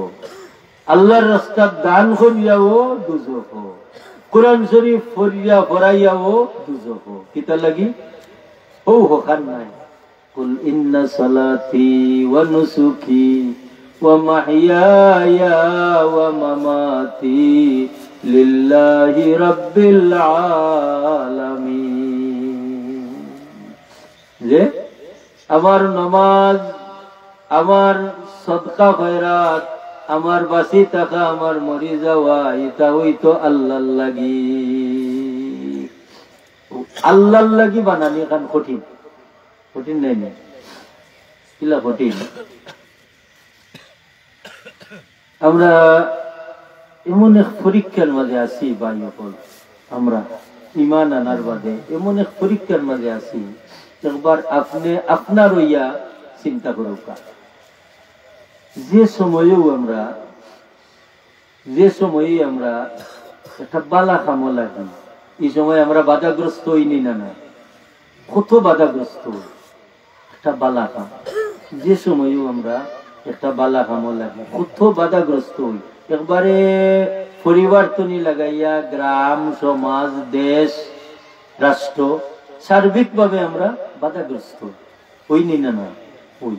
আল্লাহর রাস্তা দান করিয়াও দুজখ, কোরআন শরীফ পড়াইয়াও দুজখ, কিতা লাগি? ও হকার নাই। কুল ইন্না সালাতি ওয়া নুসুকি ওয়া মাহইয়ায়া ওয়া মামাতি লিল্লাহি রাব্বিল আলামিন। যে আমার নামাজ, আমার সদকা খয়রাত, আমার বাঁচি থাকা, আমার মরি যাওয়া, এটা হইতো আল্লাহর লাগি। আল্লাহর লাগি বানানি কান কঠিন, কঠিন নাই না, কিলা কঠিন। আমরা এমন এক পরীক্ষার মাঝে আছি ভাই সকল, আমরা ইমান আনার বাদে এমন এক পরীক্ষার মাঝে আছি। একবার আপনি আপনার হইয়া চিন্তা করুক, যে সময়েও আমরা একটা বালা খামো লাগি, এই সময় আমরা বাধাগ্রস্ত হইনি না, কত বাধাগ্রস্ত একটা বালা খাম। যে সময়ও আমরা একটা বালা খামো লাগে, কত বাধাগ্রস্ত হই। একবারে পরিবার তনি লাগাইয়া গ্রাম, সমাজ, দেশ, রাষ্ট্র সার্বিকভাবে আমরা বাধাগ্রস্ত হইনি না হই।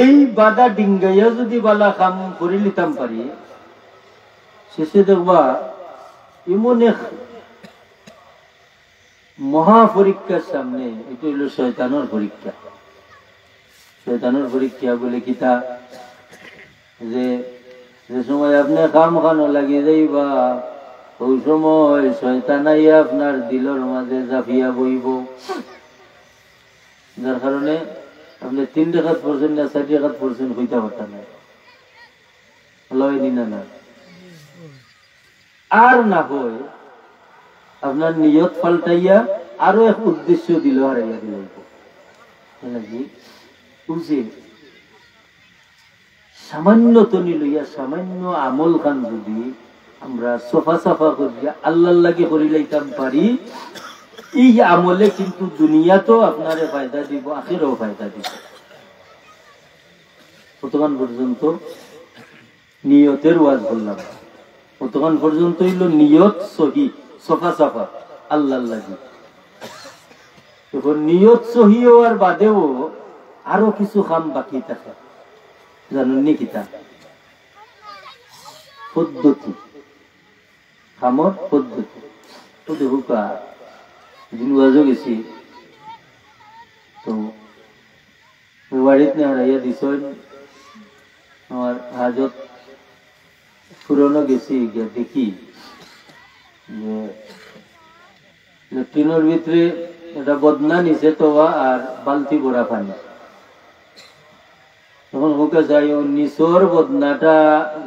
এই বাধা ডিঙ্গাইয়া যদি বালা কাম করে নিতাম পারি, শেষে দেখবা এমন এক মহা পরীক্ষার সামনে, এটা হইল শয়তানের পরীক্ষা। শয়তানের পরীক্ষা বলে কিতা, যে সময় আপনি কাম খানো লাগিয়ে যাইবা, ওই সময় শয়তান আইয়া আপনার দিলের মাঝে জাফিয়া বইব, যার কারণে আপনি 3 রাকাত পড়ছেন না 4 রাকাত পড়ছেন হইতে পারতেন না, না। আর না হয় আপনার নিয়ত পাল্টাইয়া আরো এক উদ্দেশ্য দিল, হারাইয়া দিল। সামান্য তনি লইয়া সামান্য আমল খান যদি আমরা সফা সাফা করিয়া আল্লাহ লাগে করি লাইতাম পারি, এই আমলে কিন্তু দুনিয়াতেও আপনারে ফায়দা দিব, আখিরাতেও ফায়দা দিব। কতক্ষণ পর্যন্ত নিয়তের ওয়াজ বললাম, কতক্ষণ পর্যন্ত হইল নিয়ত সহি, সফা সাফা আল্লাহ লাগে। তখন নিয়ত সহি হওয়ার বাদেও আরো কিছু কাম বাকি থাকে, জানেন কিতা? পদ্ধতি, কামর পদ্ধতি। তো দেখুকা দিন ওয়াজও গেছি, তো বাড়িতে হারাইয়া দিছ আমার হাজত পুরনো গেছি, গিয়া দেখি যে লেট্রিনের ভিতরে একটা বদনা নিচে তোয়া আর বালতি ভরা পানি। তখন হুকে চাই নিচর বদনাটা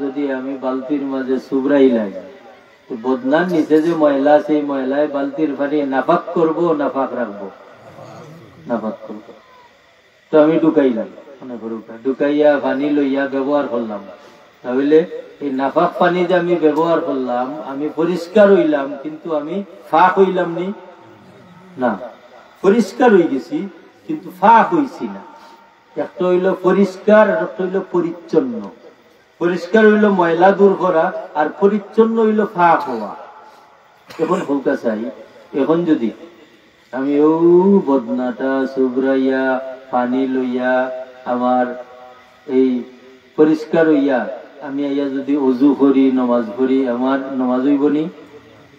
যদি আমি বালতির মাঝে সুবরাই লাগে, বদনার নিচে যে ময়লা, সেই ময়লায় বালতির পানি নাফাক করবো, নাফাক রাখবো, নাফাক করবো। তো আমি ঢুকাইলাম, ঢুকাইয়া পানি লইয়া ব্যবহার করলাম। তাহলে এই নাফাক পানি যে আমি ব্যবহার করলাম, আমি পরিষ্কার হইলাম, কিন্তু আমি ফাঁক হইলাম নি না, পরিষ্কার হয়ে গেছি কিন্তু ফাঁক হইছি না। একটা হইল পরিষ্কার, আর একটা হইল পরিচ্ছন্ন। পরিষ্কার হইল ময়লা দূর করা, আর পরিচ্ছন্ন হইল ফাঁক হওয়া। এখন বলতে চাই, এখন যদি আমি ও বদনাটা সুবরাইয়া পানি লইয়া আমার এই পরিষ্কার হইয়া আমি আইয়া যদি অজু করি, নমাজ পড়ি, আমার নমাজ হইব নি?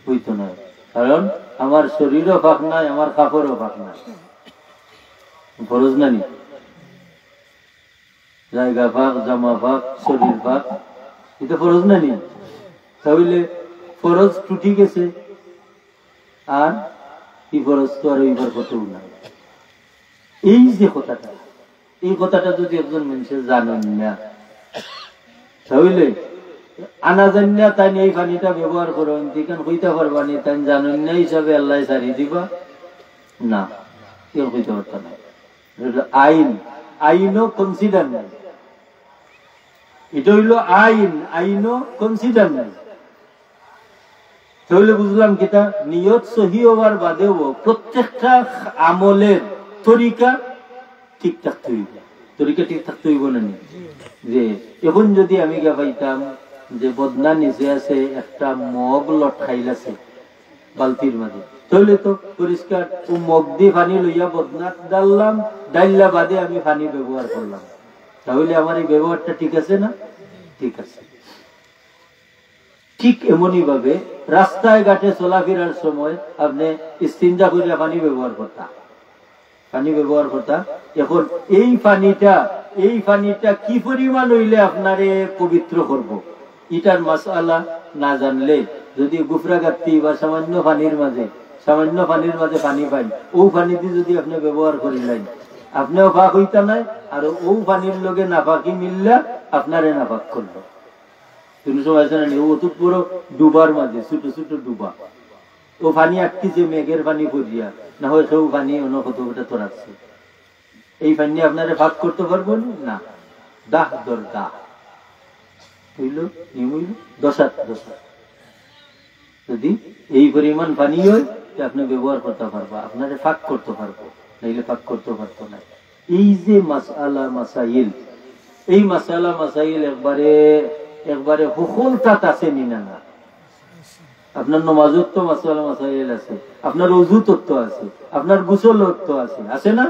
হইতো না, কারণ আমার শরীরও ফাঁক নাই, আমার কাপড়ও ফাঁক নাই। ফরজ না নি? জায়গা ফাঁক, জামা ফাঁক, শরীর ফাঁক, এটা ফরজ না নি? তাহলে ফরজ টুটি গেছে, আর কি ফরজ তো আর ওইবার কতও নাই। এই যে কথাটা, এই কথাটা যদি একজন মানুষের জানেন না, তাহলে আনা জান না তাই এই পানিটা ব্যবহার করেন, কেন হইতে পারবানি, তাই জানেন না হিসাবে আল্লাহ সারি দিবা না, কেউ হইতে পারত না। আইন, আইনও কনসিডার নাই, এটা হইল আইন, আইনও কনসিডার নাই। তাহলে বুঝলাম কিতা, নিয়ত সহি হওয়ার বাদেও প্রত্যেকটা আমলের তরিকা ঠিক থাকতে হইব, তরিকা ঠিক থাকতে হইব না। যে এখন যদি আমি গা পাইতাম যে বদনা নিচে আছে, একটা মগ লটকাইল আছে বালতির মাঝে, তাহলে তো পরিষ্কার ও মগ দিয়ে পানি লইয়া বদনা ডাললাম, ডাইল্লা বাদে আমি পানি ব্যবহার করলাম, তাহলে আমার এই ব্যবহারটা ঠিক আছে না? ঠিক আছে। ঠিক এমনই ভাবে রাস্তায় ঘাটে চলাফেরার সময় আপনি ইস্তিনজা করে পানি ব্যবহার করতা। এখন এই পানিটা কি পরিমাণ হইলে আপনারে পবিত্র করব, এটার মাসআলা না জানলে যদি গুফরাগাতি বা সামান্য পানির মাঝে পানি পাই, ও পানি দিয়ে যদি আপনি ব্যবহার করিলেন, আপনিও পাক হইতা নাই, আর ও পানির লগে নাপাকি মিললে আপনারে নাপাক করলো। তুমি সব আছে না, ও তো পুরো ডুবার মাঝে ছোট ছোট ডুবা, ও পানি আটকি যে মেঘের পানি পড়িয়া না হয় সেও পানি অন্য কতটা তোরাচ্ছে, এই পানি আপনারে ভাগ করতে পারবো না। দাহ দর দাহ হইল নিমইল দশাত দশা, যদি এই পরিমাণ পানি হয় আপনি ব্যবহার করতে পারবা, আপনারে ফাঁক করতে পারবো, নাইলে ফাঁক করতে পারতো না। এই যে মাসআলা মাসাইল, এই মাসআলা মাসাইল একবারে হুকুমতাত আছে নিনা না। আপনার নমাজত তো মাসআলা মাসাইল আছে, আপনার ওযু তত্ত্ব আছে, আপনার গোসল তত্ত্ব আছে, আছে না?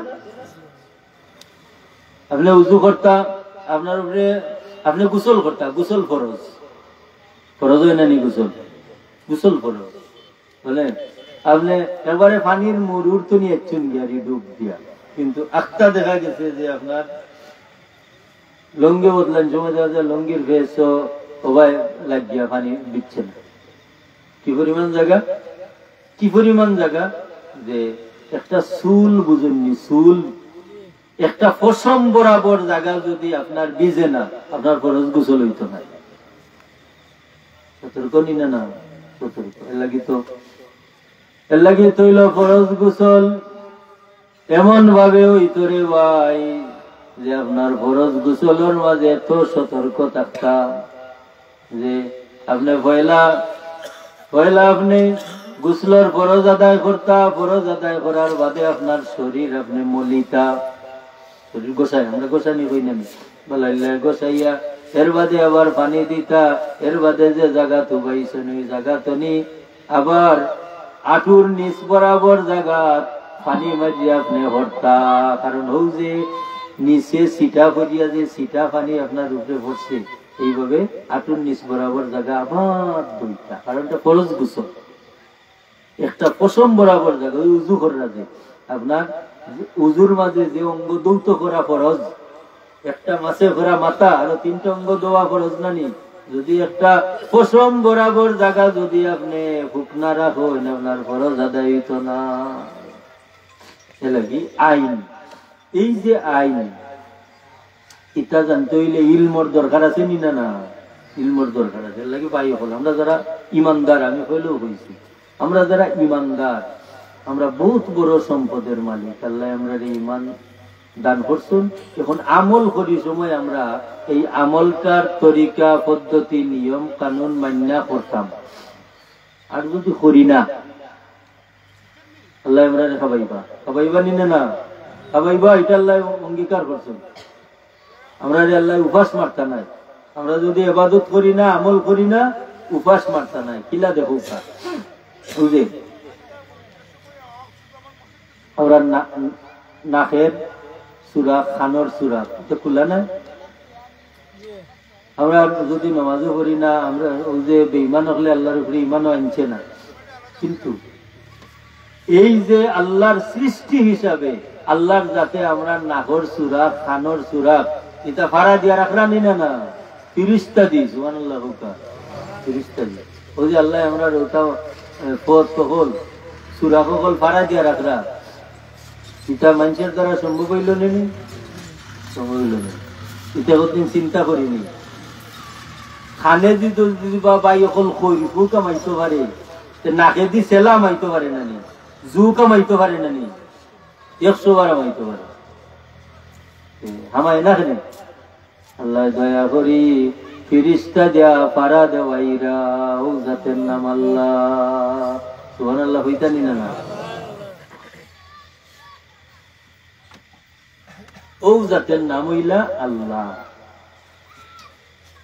আপনি ওযু করতা, আপনার উপরে আপনি গোসল করতা, গোসল ফরজ হয় না নি? গোসল ফরজ বলেন। আপনি একবারে পানির মরুর তো নিয়ে গিয়ারি ডুব দিয়া, কিন্তু একটা দেখা গেছে যে আপনার লঙ্গি বদলেন, সময় দেখা যায় লঙ্গির ভেস ওভাই লাগিয়া পানি দিচ্ছে না। কি পরিমাণ জায়গা যে একটা চুল বুঝুননি, চুল একটা পশম বরাবর জায়গা যদি আপনার ভিজে না, আপনার ফরজ গোসল হইতো না। সতর্ক নিনা না, সতর্ক। এর লাগি তৈল ফরজ গোসল এমন ভাবে হইতো রে ভাই, যে আপনার ফরজ গোসলের মাঝে এত সতর্ক থাকতা যে আপনি পয়লা আপনি গোসলের ফরজ আদায় করতা, ফরজ আদায় করার বাদে আপনার শরীর আপনি মলিতা, শরীর গোসাই, আমরা গোসানি কই নামি বলাইলে গোসাইয়া, এর বাদে আবার পানি দিতা, এর বাদে যে জায়গা তুবাইছেন ওই জায়গা তনি আবার আঁটুর নিচ বরাবর জায়গা পানি মাঝে আপনি হরতা, কারণ হৌ যে নিচে সিটা পড়িয়া যে সিটা পানি আপনার উপরে পড়ছে, এইভাবে আঁটুর নিচ বরাবর জায়গা আবার দুইটা, কারণটা ফরজ গোসল। একটা পশম বরাবর জায়গা ওই উজু করা, যে আপনার উজুর মাঝে যে অঙ্গ দৌত করা ফরজ, একটা মাছে ভরা মাথা আর 3টা অঙ্গ দেওয়া ফরজ নানি, যদি একটা পশম বরাবর জায়গা যদি আপনি ফুকনা রাখেন, আপনার ফরজ আদায় হইত না। এলাকি আইন, এই যে আইন, এটা জানতে হইলে ইলমর দরকার আছে নি না? ইলমর দরকার আছে। এর লাগি পাই হল আমরা যারা ইমানদার, আমি হইলেও হয়েছি, আমরা যারা ইমানদার, আমরা বহুত বড় সম্পদের মালিক। আল্লাহ আমরা ইমান দান করছেন। এখন আমল করি সময় আমরা এই আমলটার তরিকা পদ্ধতি নিয়ম কানুন মান্যা করতাম, আর যদি করি না আল্লাহ আমরা খাবাইবা নি না? খাবাইবা, এটা আল্লাহ অঙ্গীকার করছেন। আমরা আল্লাহ উপাস মারতা নাই, আমরা যদি ইবাদত করি না, আমল করি না, উপাস মারতা নাই। কিলা দেখো বুঝে আমরা নাকের সুরাক, খানোর সুরাক এটা খুলা না। আমরা যদি নামাজও করি না, আমরা ওই যে বেঈমান হলে আল্লাহর উপরে ইমানও আনছে না। কিন্তু এই যে আল্লাহর সৃষ্টি হিসাবে আল্লাহর যাতে আমরা নাকর সুরাক, খানোর সুরাক এটা ভাড়া দিয়া রাখলাম না, ফিরিস্তা দিই, সুবহানাল্লাহ, ফিরিস্তা দিই। ওই যে আল্লাহ আমরা ওটাও পথ সকল সুরাক সকল ভাড়া দিয়া রাখলা, এটা মানুষের দ্বারা সম্ভব হইল নেই, সম্ভব হইল না। এটা কোনদিন চিন্তা করিনি। খানে যদি বাই অকল খু কামাইতে পারে, নাকে দি সেলা মাইতে পারে না নি, জু কামাইতে পারে না নি, 100 বার মাইতে পারে, হামায় না। আল্লাহ দয়া করি ফিরিস্তা দেয়া পারা দেওয়াইরা ও জাতের নাম আল্লাহ, সুবহানাল্লাহ হইতানি না। ও জাতের নাম হইলা আল্লাহ।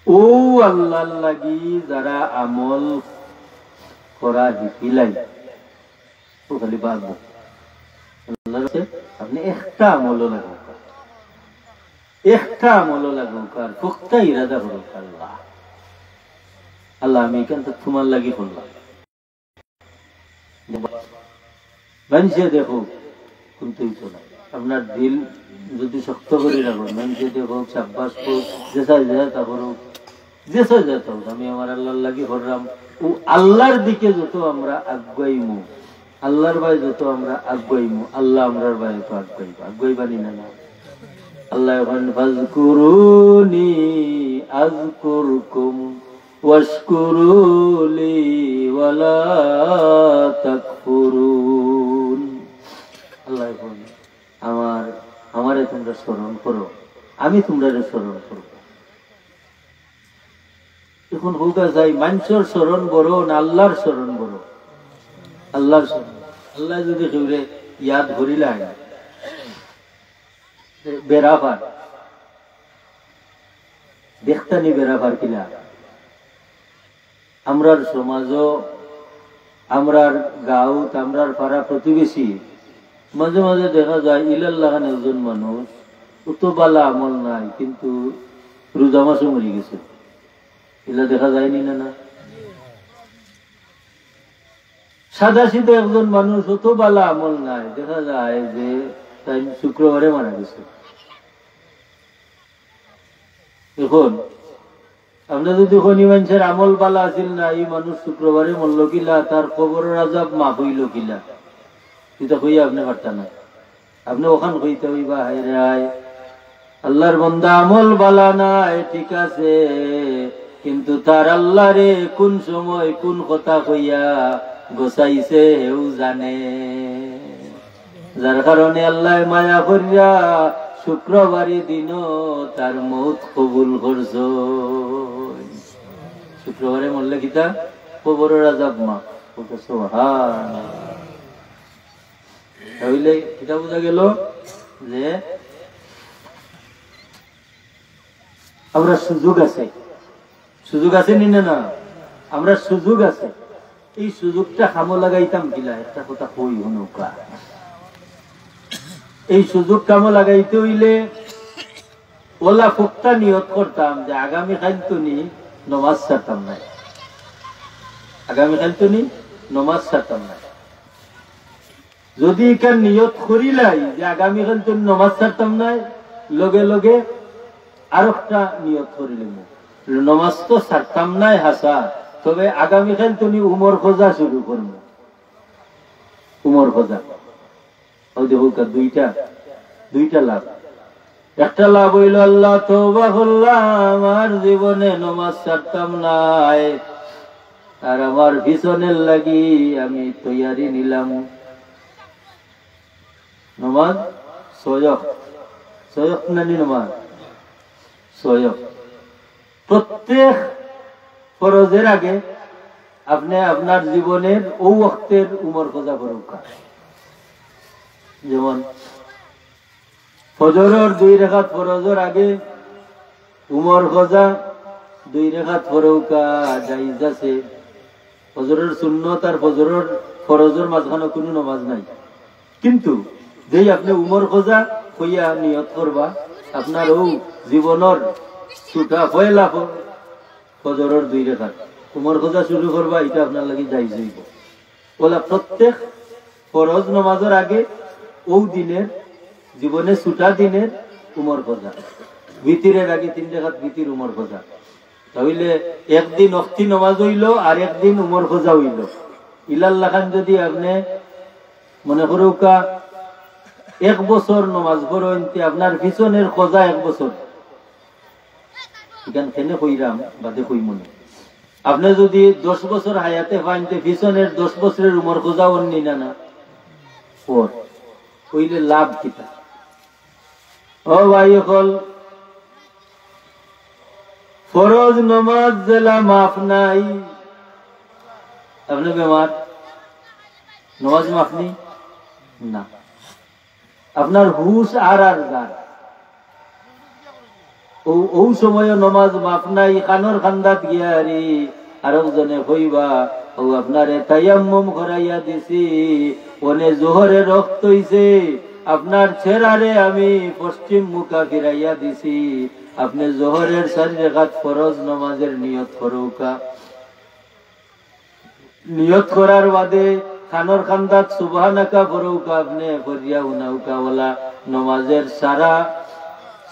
ও আল্লাহ লাগি যারা আমল করা শিখিলাই, ও খালি বাঁচব। আপনি একটা আমলও লাগবে, একটা আমল লাগুক আর পোক্তা ইরাদা করুক আল্লাহ আল্লাহ আমি এখান থেকে তোমার লাগি করলাম মানুষে দেখো কিন্তু আপনার দিল যদি শক্ত করে রাখো মানুষে দেখো চাব্বাস হোক যেসা যেটা করুক যেসা যেটা হোক আমি আমার আল্লাহর লাগি করলাম ও আল্লাহর দিকে যত আমরা আগুয়াইমু আল্লাহর ভাই যত আমরা আগুয়াইমু আল্লাহ আমরার ভাই তো আগুয়াইবানি না না আল্লাহ এখন ফাজকুরুনি আযকুরকুম ওয়াশকুরুলি ওয়ালা তাকফুরুন আল্লাহ এখন আমারে তোমরা স্মরণ করো আমি তোমরা স্মরণ করব এখন হোকা যাই মানুষের স্মরণ বড় না আল্লাহর স্মরণ বড় আল্লাহর স্মরণ আল্লাহ যদি কেউরে ইয়াদ করিলা বেড়াপার দেখতানি বেড়াপার কিনা আমরার সমাজও আমরার গাঁত আমরার পাড়া প্রতিবেশী মাঝে মাঝে দেখা যায় ইলাল্লাহান একজন মানুষ অত বালা আমল নাই কিন্তু রোজা মাসও মরে গেছে এলা দেখা যায়নি না না সাদা সিধা একজন মানুষ অত বালা আমল নাই দেখা যায় যে তাই শুক্রবারে মারা গেছে এখন আমরা যদি খনি মানুষের আমল বালা আছিল না এই মানুষ শুক্রবারে মরল কিলা তার কবরের আজাব মাফ হইল কিলা এটা কই আপনি পারতা না আপনি ওখান কইতে হইবা হায় রে হায় আল্লাহর বান্দা আমল বালা নাই ঠিক আছে কিন্তু তার আল্লাহ রে কোন সময় কোন কথা কইয়া গোসাইছে হেউ জানে যার কারণে আল্লাহ মায়া করিয়া শুক্রবারে দিন তার মৌত কবুল করছ শুক্রবারে মরলে কিতা কবরের আযাব মাফ সুবহানাল্লাহ তাহলে এটা বোঝা গেল যে আমরা সুযোগ আছে নি না আমরা সুযোগ আছে এই সুযোগটা কামো লাগাইতাম কিলা একটা কথা কই হনুকা এই সুযোগ কামো লাগাইতে হইলে ওলা ফুকটা নিয়ত করতাম যে আগামীকাল তো নি নমাজ ছাড়তাম না আগামীকাল তো নি নমাজ ছাড়তাম না যদি এখান নিয়ত করিলাই যে আগামীকাল তো নমাজ ছাড়তাম না লগে লগে আর একটা নিয়ত করিলাম নমাজ তো ছাড়তাম নাই হাসা তবে আগামীকাল তুমি উমর খোঁজা শুরু করবো উমর খোঁজা দুইটা লাভ একটা লাভ হইল আল্লাহ তওবা করলাম আমার জীবনে নমাজ ছাড়তাম নাই আর আমার পিছনের লাগি আমি তৈয়ারি নিলাম নমাজ সয়ক নানি নমাজ সয়ক প্রত্যেক ফরজের আগে আপনি আপনার জীবনের ও ওয়াক্তের উমর খোঁজা করুক যেমন ফজরের 2 রাকাত ফরজের আগে উমর খোঁজা 2 রাকাত ফরৌকা জায়েজ আছে ফজরের সুন্নত আর ফজরের ফরজের মাঝখানে কোনো নামাজ নাই কিন্তু যেই আপনি উমর খোঁজা কইয়া নিয়ত করবা আপনার ও জীবনের ছুটা পয়লা ফজরের 2 রাকাত উমর খোঁজা শুরু করবা এটা আপনার লাগি জায়েজ হইব বলা প্রত্যেক ফরজ নামাজের আগে ও দিনের জীবনে ছুটা দিনের উমর খোঁজা ভিতরের আগে 3 রাকাত ভিতর উমর খোঁজা তাহলে একদিন অক্তি নামাজ হইল আর একদিন উমর খোঁজা হইল ইলাল্লাহ খান যদি আপনি মনে করুকা 1 বছর নামাজ পড়েন আপনার পিছনের খোঁজা 1 বছর এখান কেনে কইরাম বাদে কই মনে আপনি যদি 10 বছর হায়াতে পাইতে পিছনের 10 বছরের উমর খোঁজা অন্য না ওর কইলে লাভ কিতা ও ভাই হল ফরজ নামাজ জেলা মাফ নাই আপনি বেমার নামাজ মাফ নেই না আপনার হুশ আর যার ও সময় নমাজ মাফ নাই কানর খান্দাত গিয়ারি আর জনে কইবা ও আপনারে তায়াম্মুম করাইয়া দিছি ওনে জোহরে রক্ত হইছে আপনার চেহারে আমি পশ্চিম মুখা ফিরাইয়া দিছি, আপনি জোহরের 4 রাকাত ফরজ নামাজের নিয়ত করুকা। নিয়ত করার বাদে খানর খান্দাত সুবহানাকা পড়ুকা, আপনি করিয়া উনাউকা ওলা নামাজের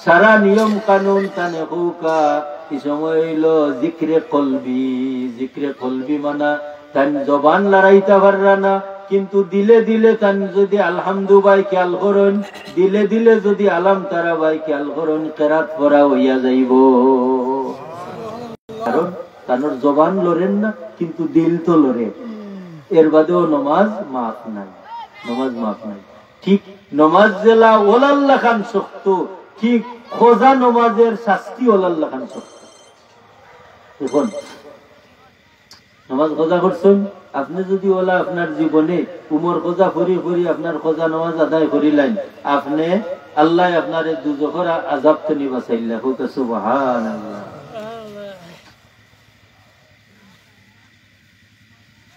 সারা নিয়ম কানুন তানে হুকা। এই সময় হইলো জিক্রে কলবি মানা তান জবান লড়াইতে পাররা না, কিন্তু দিলে দিলে তান যদি আলহামদু ভাই খেয়াল করুন, দিলে দিলে যদি আলাম তারা ভাই খেয়াল করুন, কেরাত পড়া হইয়া যাইব। কারণ তানোর জবান লড়েন না, কিন্তু দিল তো লড়ে। এর বাদেও নমাজ মাফ নাই, নমাজ মাফ নাই। ঠিক নমাজ জেলা ওলাল্লাহ খান শক্ত, ঠিক খোঁজা নমাজের শাস্তি ওলাল্লাহ খান শক্ত। এখন নমাজ খোঁজা করছেন আপনি, যদি ওলা আপনার জীবনে উমর খোঁজা ফরি আপনার খোঁজা নমাজ আদায় করিলেন, আপনি আল্লাহ আপনার দুজখর আযাব থেকে বাঁচাইলা। সুবহানাল্লাহ।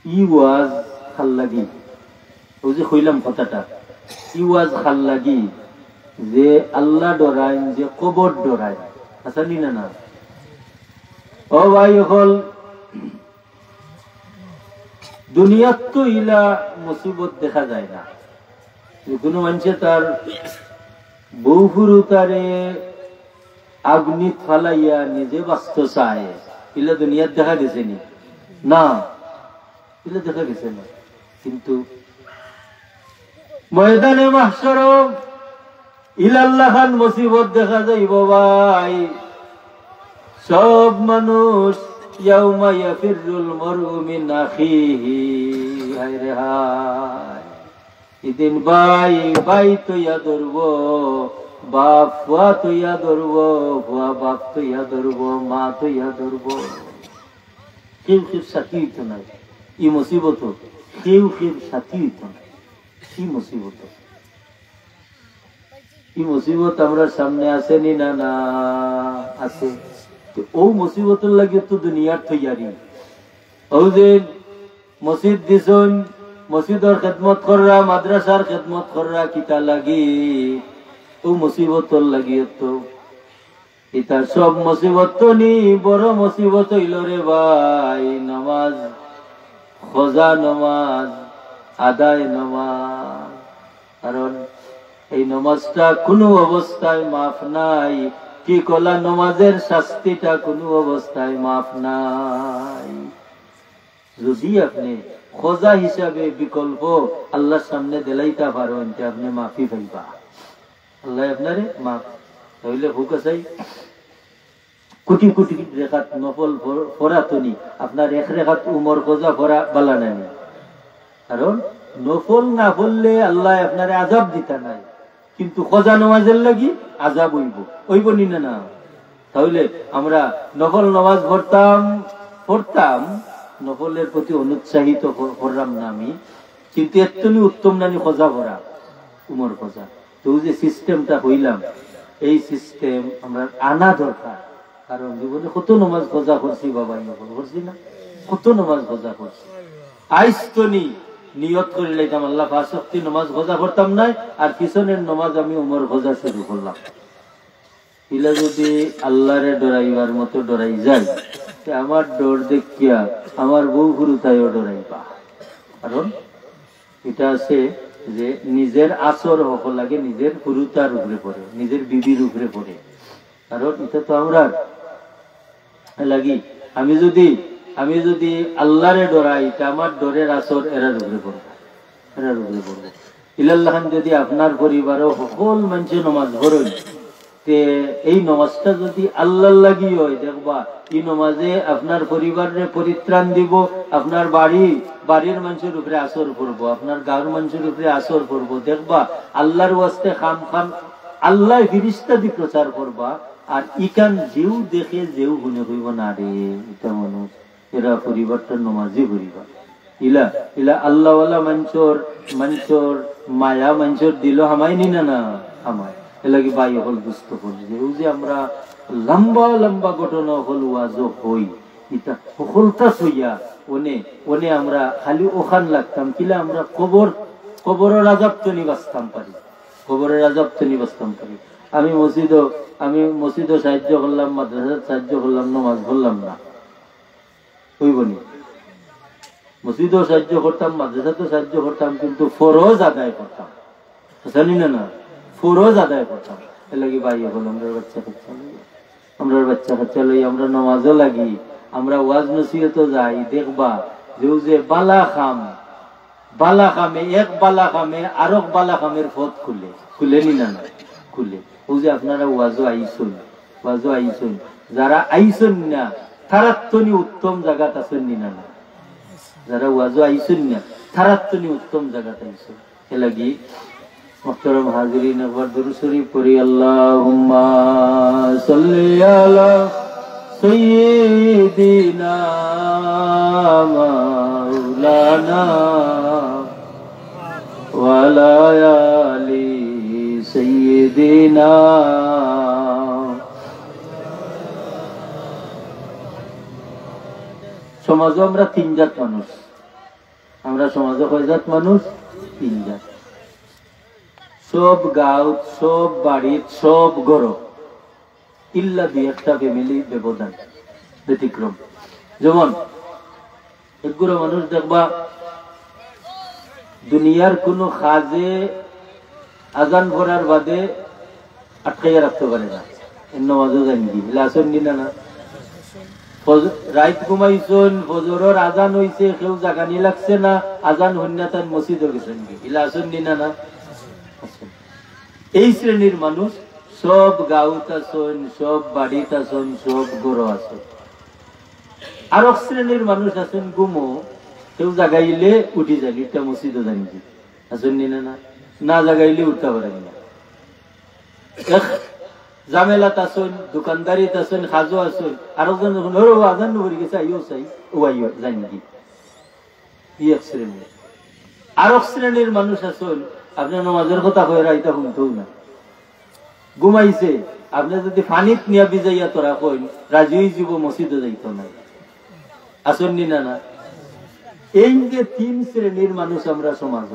ই ওয়াজ ভাল লাগি, ওই যে কইলাম কথাটা, ই ওয়াজ ভাল লাগি যে আল্লাহ ডরাইন, যে কবর ডরাইন, আসানি না না? ও ভাই হল দুনিয়াত তো ইলা মুসিবত দেখা যায় না। কোনো মানুষে তার বউ ফুরু তারে আগুনিত ফালাইয়া নিজে বাঁচতে চায়, ইলা দুনিয়াত দেখা গেছে নি? না, ইলা দেখা গেছে না। কিন্তু ময়দানে মাহশর ইলাল্লাহ খান মুসিবত দেখা যাইব ভাই। সব মানুষ ইয়াউমা ইয়াফিরুল মারউ মিন আখিহি, হায় রে হায়, এদিন ভাই তৈয়া ধরব, বাপ ফুয়া তৈয়া ধরব, ফুয়া বাপ তৈয়া ধরব, মা তৈয়া ধরব। কেউ সাথী হইত নাই ই মুসিবত, কেউ সাথী হইত না। কি মুসিবত, কি মুসিবত আমরা সামনে আসেনি না? না আছে। ও মুসিবতের লাগে তো দুনিয়ার তৈয়ারি। ও যে মসজিদ দিছন, মসজিদের খেদমত কররা, মাদ্রাসার খেদমত কররা, কিতা লাগি? ও মুসিবতর লাগিয়ে তো এটা সব মুসিবত তো নি, বড় মুসিবত হইল রে ভাই নামাজ, খোঁজা নমাজ, আদায় নমাজ। কারণ এই নমাজটা কোনো অবস্থায় মাফ নাই। কি কলা নমাজের শাস্তিটা কোনো অবস্থায় মাফ নাই। যদি আপনি খোঁজা হিসাবে বিকল্প আল্লাহর সামনে দিলাইতে পারেন, আপনি মাফি পাইবা, আল্লাহ আপনারে মাফ। তাহলে হুক আছে কোটি কোটি রেখাত নফল ফরাতনি, আপনার 1 রেখাত উমর খোঁজা ফরা বালা নাই। কারণ নফল না পড়লে আল্লাহ আপনারে আযাব দিতা নাই, কিন্তু খোঁজা নামাজের লাগি আযাব হইব নি না? তাহলে আমরা নফল নামাজ পড়তাম, নফলের প্রতি অনুৎসাহিত করলাম না আমি, কিন্তু এতনি উত্তম নানি খোঁজা ভরা, উমর খোঁজা। তো যে সিস্টেমটা হইলাম, এই সিস্টেম আমরা আনা দরকার। কারণ জীবনে কত নামাজ খোঁজা করছি বাবা, নফল করছি না? কত নামাজ খোঁজা করছি। আইস্তনি নিয়ত করে লাইতাম আল্লাহ 5 ওয়াক্ত নামাজ খোঁজা করতাম নাই, আর পিছনের নামাজ আমি উমর খোঁজা শুরু করলাম। ইলা যদি আল্লাহরে ডরাইবার মতো ডরাই যায়, আমার ডর দেখিয়া আমার বউ গুরু তাইও ডরাইবা। কারণ এটা আছে যে নিজের আচর হক লাগে নিজের গুরুতার উপরে পড়ে, নিজের বিবির উপরে পড়ে। কারণ এটা তো আমরা লাগি, আমি যদি আল্লাহরে ডরাই, আমার ডরের আসর এরার উপরে পড়বো, এরার উপরে পড়বো। ইলাল্লাহ যদি আপনার পরিবারও সকল মানুষের নমাজ পড়েন, এই নমাজটা যদি আল্লাহ লাগি হয়, দেখবা এই নমাজে আপনার পরিবারের পরিত্রাণ দিব, আপনার বাড়ির মানুষের উপরে আসর পড়বো, আপনার গাঁর মানুষের উপরে আসর পড়বো। দেখবা আল্লাহর ওয়াস্তে খাম আল্লাহ ফিরিস্তা দি প্রচার করবা। আর ইকান যেও দেখে যেও গুনে হইব না রে, এটা মানুষ এরা পরিবারটা নমাজি পরিবার। ইলা আল্লাহওয়ালা মানুষের মায়া মানুষের দিল হামাই নি না হামায়। এলাকি বাই হল দুস্থ করছে যে আমরা লম্বা ঘটনা হল ওয়াজ হই, এটা সকলটা সইয়া ওনে আমরা খালি ওখান লাগতাম, কিলা আমরা কবরের আযাব তো নিবাসতাম পারি। কবরের আযাব তিনি বাস্তব করি। আমি মসজিদও সাহায্য করলাম, মাদ্রাসা সাহায্য করলাম, নামাজ পড়লাম না, হইবনি। মসজিদও সাহায্য করতাম, মাদ্রাসাতেও সাহায্য করতাম, কিন্তু ফরজ আদায় করতাম, জানি না ফরজ আদায় করতাম। এর লাগি ভাই হল আমরা বাচ্চা কাচ্চা লই আমরা নামাজও লাগি, আমরা ওয়াজ নসিহতও যাই। দেখবা যে বালা খামে এক বালা খামে আরক বালা খামের পথ খুলে নি না খুলে। ও যে আপনারা ওয়াজও আইসুন, যারা আইসুন না তারাত্তনি উত্তম জায়গাত আছেন নি না, যারা ওয়াজও আইসুন না তারাত্তনি উত্তম জায়গাত আইসুন। এ লাগি মুহতারাম হাজিরিন, একবার দুরূদ শরীফ পড়ি। আল্লাহুম্মা সাল্লি আলা সাইয়্যিদিনা মাওলানা ওয়া আলা আলি সাইয়্যিদিনা। সমাজে আমরা তিন জাত মানুষ, আমরা সমাজে কয় জাত মানুষ? তিন জাত। সব গাঁৱত, সব বাড়িত, সব ঘর, ইল্লা দুই একটা ফ্যামিলি ব্যবধান, ব্যতিক্রম। যেমন একগুলো মানুষ দেখবা দুনিয়ার কোন কাজে আজান পড়ার বাদে আটকাইয়া রাখতে পারে না, নামাজও জানি লাসন নিনা না। রাত ঘুমাইছেন, ফজরের আজান হইছে, কেউ জাগানি লাগছে না, আজান হন্যা তার মসজিদে গেছেন লাসন নিনা না। এই শ্রেণীর মানুষ সব গাঁৱত আছেন, সব বাড়িত আছেন, সব ঘর আছেন। আর এক শ্রেণীর মানুষ আছেন গুমো, কেউ জাগাইলে উঠি যান, এটা মসজিদও জানি আছেন নিনা না জাগাইলে উঠতে পারেন না। জামেলাত আছেন, দোকানদারিত আছেন, খাজো আছেন, আর একজন যখন আজান নবরি গেছে আইও চাই ও আইও জানি। এক শ্রেণীর। আর এক শ্রেণীর মানুষ আছেন আপনার নামাজের কথা হয়ে রাইতা শুনতেও না, ঘুমাইছে, আপনি যদি পানিত নিয়া ভিজাইয়া তোরা কইন রাজি হয়ে যাব, মসজিদে যাইতো না, আসেন নি না। এই যে তিন শ্রেণীর মানুষ আমরা সমাজ,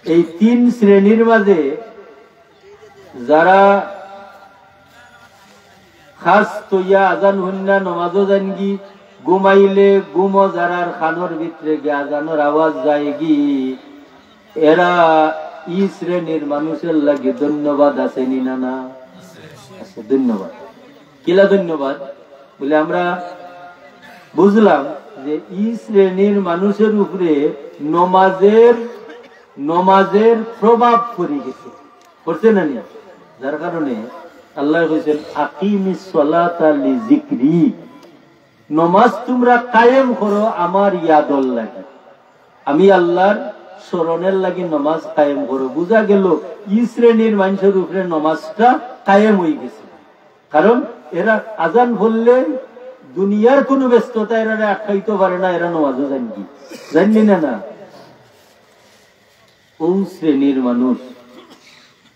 এই তিন শ্রেণীর মাঝে যারা খাস তৈয়া আজান হন্যা নমাজও জানগি, ঘুমাইলে ঘুমো যারার খানোর ভিতরে গিয়ে আজানোর আওয়াজ যায় গি, এরা ই শ্রেণীর মানুষের লাগে ধন্যবাদ আছে নি না? আছে, ধন্যবাদ। কিলা ধন্যবাদ বলে আমরা বুঝলাম যে ই শ্রেণীর মানুষের উপরে নমাজের প্রভাব পড়ে গেছে, পড়ছে না? যার কারণে আল্লাহ কইছেন আকিমিস সালাতা লিযিকরি, নমাজ তোমরা কায়েম করো আমার ইয়াদল লাগে, আমি আল্লাহর স্মরণের লাগি নমাজ কায়েম করো। বুঝা গেল ই শ্রেণীর মানুষের উপরে নমাজটা কায়েম হয়ে গেছে, কারণ এরা আজান বললে দুনিয়ার কোন ব্যস্ততা এরা আটকাইতে পারে না, এরা নমাজও জানি না। ও শ্রেণীর মানুষ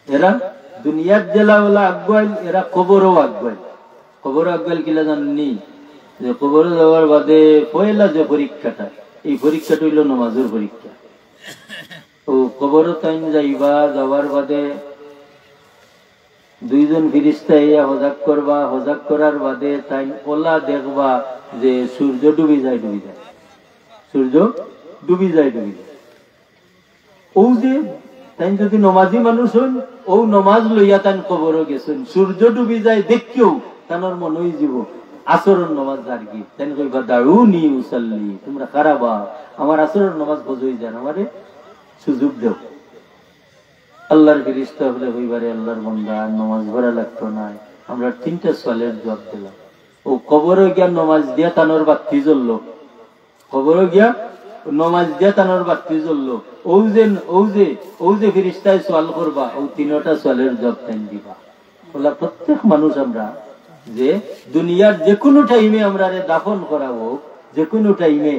এরা দুনিয়ার জেলাওয়ালা আগুয়াইল, এরা কবরও আগুয়াইল। কবর আগুয়াইল কিলা জাননি? যে কবরে যাওয়ার বাদে পয়লা যে পরীক্ষাটা, এই পরীক্ষাটা হইল নমাজের পরীক্ষা। ও কবরও তাই যাইবা, যাওয়ার বাদে দুইজন ফিরিস্তা ইয়া হজাক করবা, হজাক করার বাদে তাই ওলা দেখবা যে সূর্য ডুবি যায়, সূর্য ডুবি যায়। ও যে তাই যদি নমাজি মানুষ হন, ও নমাজ লইয়া তাই কবরও গেছেন, সূর্য ডুবি যায় দেখকেও তানোর মনে হয়ে যাব আসরের নমাজ জারগি, তাই কইবা দাউনি উসাল্লি, তোমরা খারাবা আমার আসরের নমাজ বজই যান, আমারে সুযোগ দেও। আল্লাহর ফেরেশতা বলে হইবারে আল্লাহর বান্দা নমাজ পড়া লাগতো না, আমরা তিনটা সওয়ালের জবাব দিলাম। ও কবরে গিয়া নমাজ দিয়া তানোর বাতি জ্বললো, কবরে গিয়া নমাজ দিয়া তানোর বাতি জ্বললো। ও যে ফেরেশতায় সওয়াল করবা, ও তিনটা সওয়ালের জবাব তাই দিবা। বলা প্রত্যেক মানুষ আমরা যে দুনিয়ার যে কোনো টাইমে আমরা দাফন করাবো, যে কোনো টাইমে,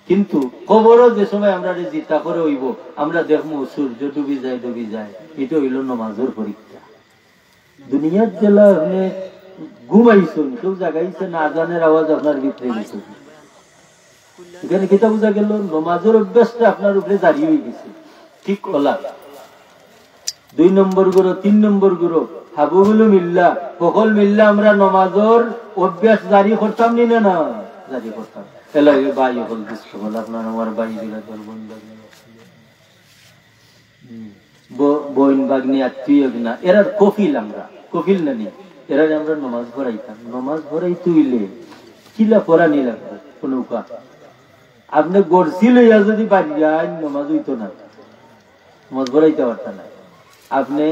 কিন্তু কবরও যে সময় আমরা জিতা করে হইব, আমরা দেখবো সূর্য ডুবি যায়, এটা হইল নমাজের পরীক্ষা। দুনিয়ার জেলা হলে ঘুমাইছেন, কেউ জাগাইছে না, আজানের আওয়াজ আপনার ভিতরে গেছে, এখানে কিতা বোঝা গেল নমাজের অভ্যাসটা আপনার উপরে জারি হয়ে গেছে। ঠিক হলা 2 নম্বর গুরু 3 নম্বর গুরু হাবুগুলো মিল্লা সকল মিল্লা আমরা নমাজর অভ্যাস জারি করতাম নি না জারি করতাম এলাকে বাই হল দিস্ত বল আপনার আমার বাই দিলা তোর বন্ধু বোন বাগনি আত্মীয় না এরা কফিল আমরা কফিল না নি এরা আমরা নমাজ পড়াইতাম নমাজ পড়াই তুইলে কিলা পড়া নি লাগবে কোন উকা আপনি গড়ছি লইয়া যদি বাড়ি যান নমাজ হইতো না নমাজ পড়াইতে পারতেন না আপনি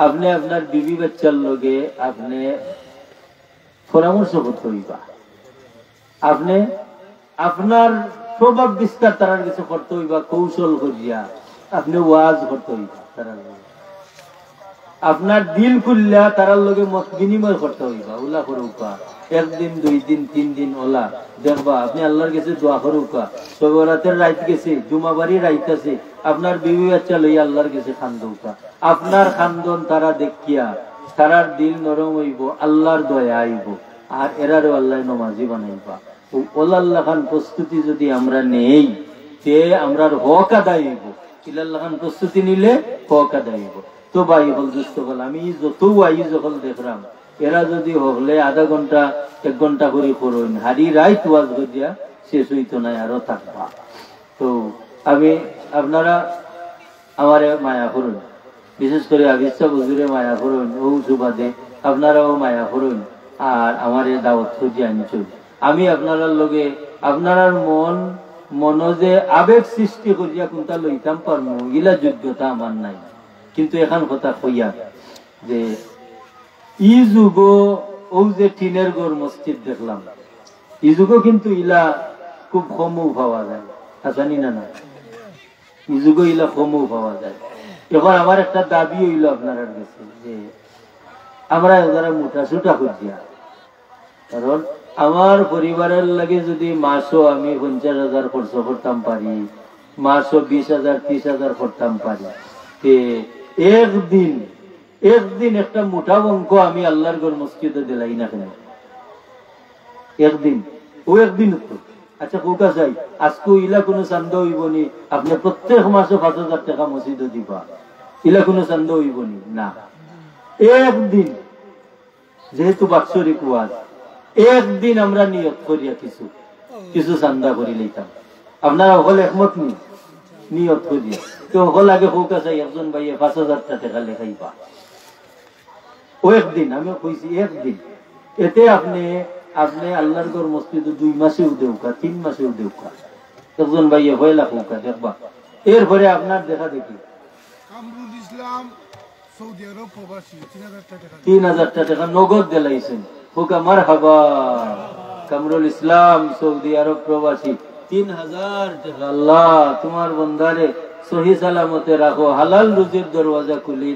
আপনি আপনার বিবি বাচ্চার লগে আপনি পরামর্শ করতে হইবা আপনি আপনার প্রভাব বিস্তার তার কিছু করতে হইবা কৌশল করিয়া আপনি ওয়াজ করতে হইবা তার আপনার দিল খুললা তার লগে মত বিনিময় করতে হইবা ওলা করুকা 1 দিন 2 দিন 3 দিন ওলা দেখবা আপনি আল্লাহর কাছে দোয়া করুকা সবরাতের রাত গেছে জুমাবাড়ি রাত আছে আপনার বিবি বাচ্চা লইয়া আল্লাহর কাছে খান্দৌকা আপনার খান্দন তারা দেখিয়া তারার দিল নরম হইব আল্লাহর দয়া আইব আর এরারও আল্লাহ নমাজি বানাইবা ওলা আল্লাহ খান প্রস্তুতি যদি আমরা নেই তে আমরার হক আদায় হইব ইল্লাল্লাহ খান প্রস্তুতি নিলে হক আদায় হইব তো ভাই হল দুস্থ হল আমি যত আই যখন দেখলাম এরা যদি হলে আধা ঘন্টা 1 ঘন্টা করে করুন হারি রাইত ওয়াজ করিয়া শেষ হইতো না আরো থাকবা তো আমি আপনারা আমারে মায়া করুন বিশেষ করে আবিষ্টা হুজুরে মায়া করুন ও সুবাদে আপনারাও মায়া করুন আর আমারে দাওয়াত খুঁজে আনছুন আমি আপনার লগে আপনার মনজে আবেগ সৃষ্টি করিয়া কোনটা লইতাম পারমু ইলা যোগ্যতা আমার নাই কিন্তু এখন কথা কইয়া যে ই যুগ ও যে টিনের ঘর মসজিদ দেখলাম ই যুগ কিন্তু ইলা খুব কমও পাওয়া যায় জানি না না ই যুগ ইলা কমও পাওয়া যায় এখন আমার একটা দাবি হইল আপনার কাছে যে আমরা যারা মোটা সুটা করিয়া কারণ আমার পরিবারের লাগে যদি মাসও আমি 50,000 খরচ করতাম পারি মাসও 20,000 30,000 করতাম পারি একদিন একটা মোটা অঙ্ক আমি আল্লাহর ঘর মসজিদে দিলাই না কেন একদিন ও একদিন তো আচ্ছা কোকা চাই আজকে ইলা কোনো চান্দ হইবনি আপনি প্রত্যেক মাসে 5,000 টাকা মসজিদে দিবা ইলা কোনো চান্দ হইবনি না একদিন যেহেতু বাৎসরিক ওয়াজ একদিন আমরা নিয়ত করিয়া কিছু চান্দা করি লইতাম আপনারা সকল একমত নি নিয়ত করিয়া তো সকল আগে কোকা চাই একজন ভাইয়ে 5,000 টাকা লেখাইবা ও একদিন আমি কইছি একদিন এতে আপনি আল্লাহর ঘর মসজিদে 2 মাসেও দেউকা 3 মাসেও দেউকা একজন ভাইয়ে হইলা কোকা দেখবা এরপরে আপনার দেখা দেখি কামরুল ইসলাম সৌদি আরব প্রবাসী 3,000 টাকা নগদ দিলাইছেন কোকা মারহাবা কামরুল ইসলাম সৌদি আরব প্রবাসী 3,000 টাকা আল্লাহ তোমার বন্দারে সহি সালামতে রাখো হালাল রুজির দরওয়াজা খুলি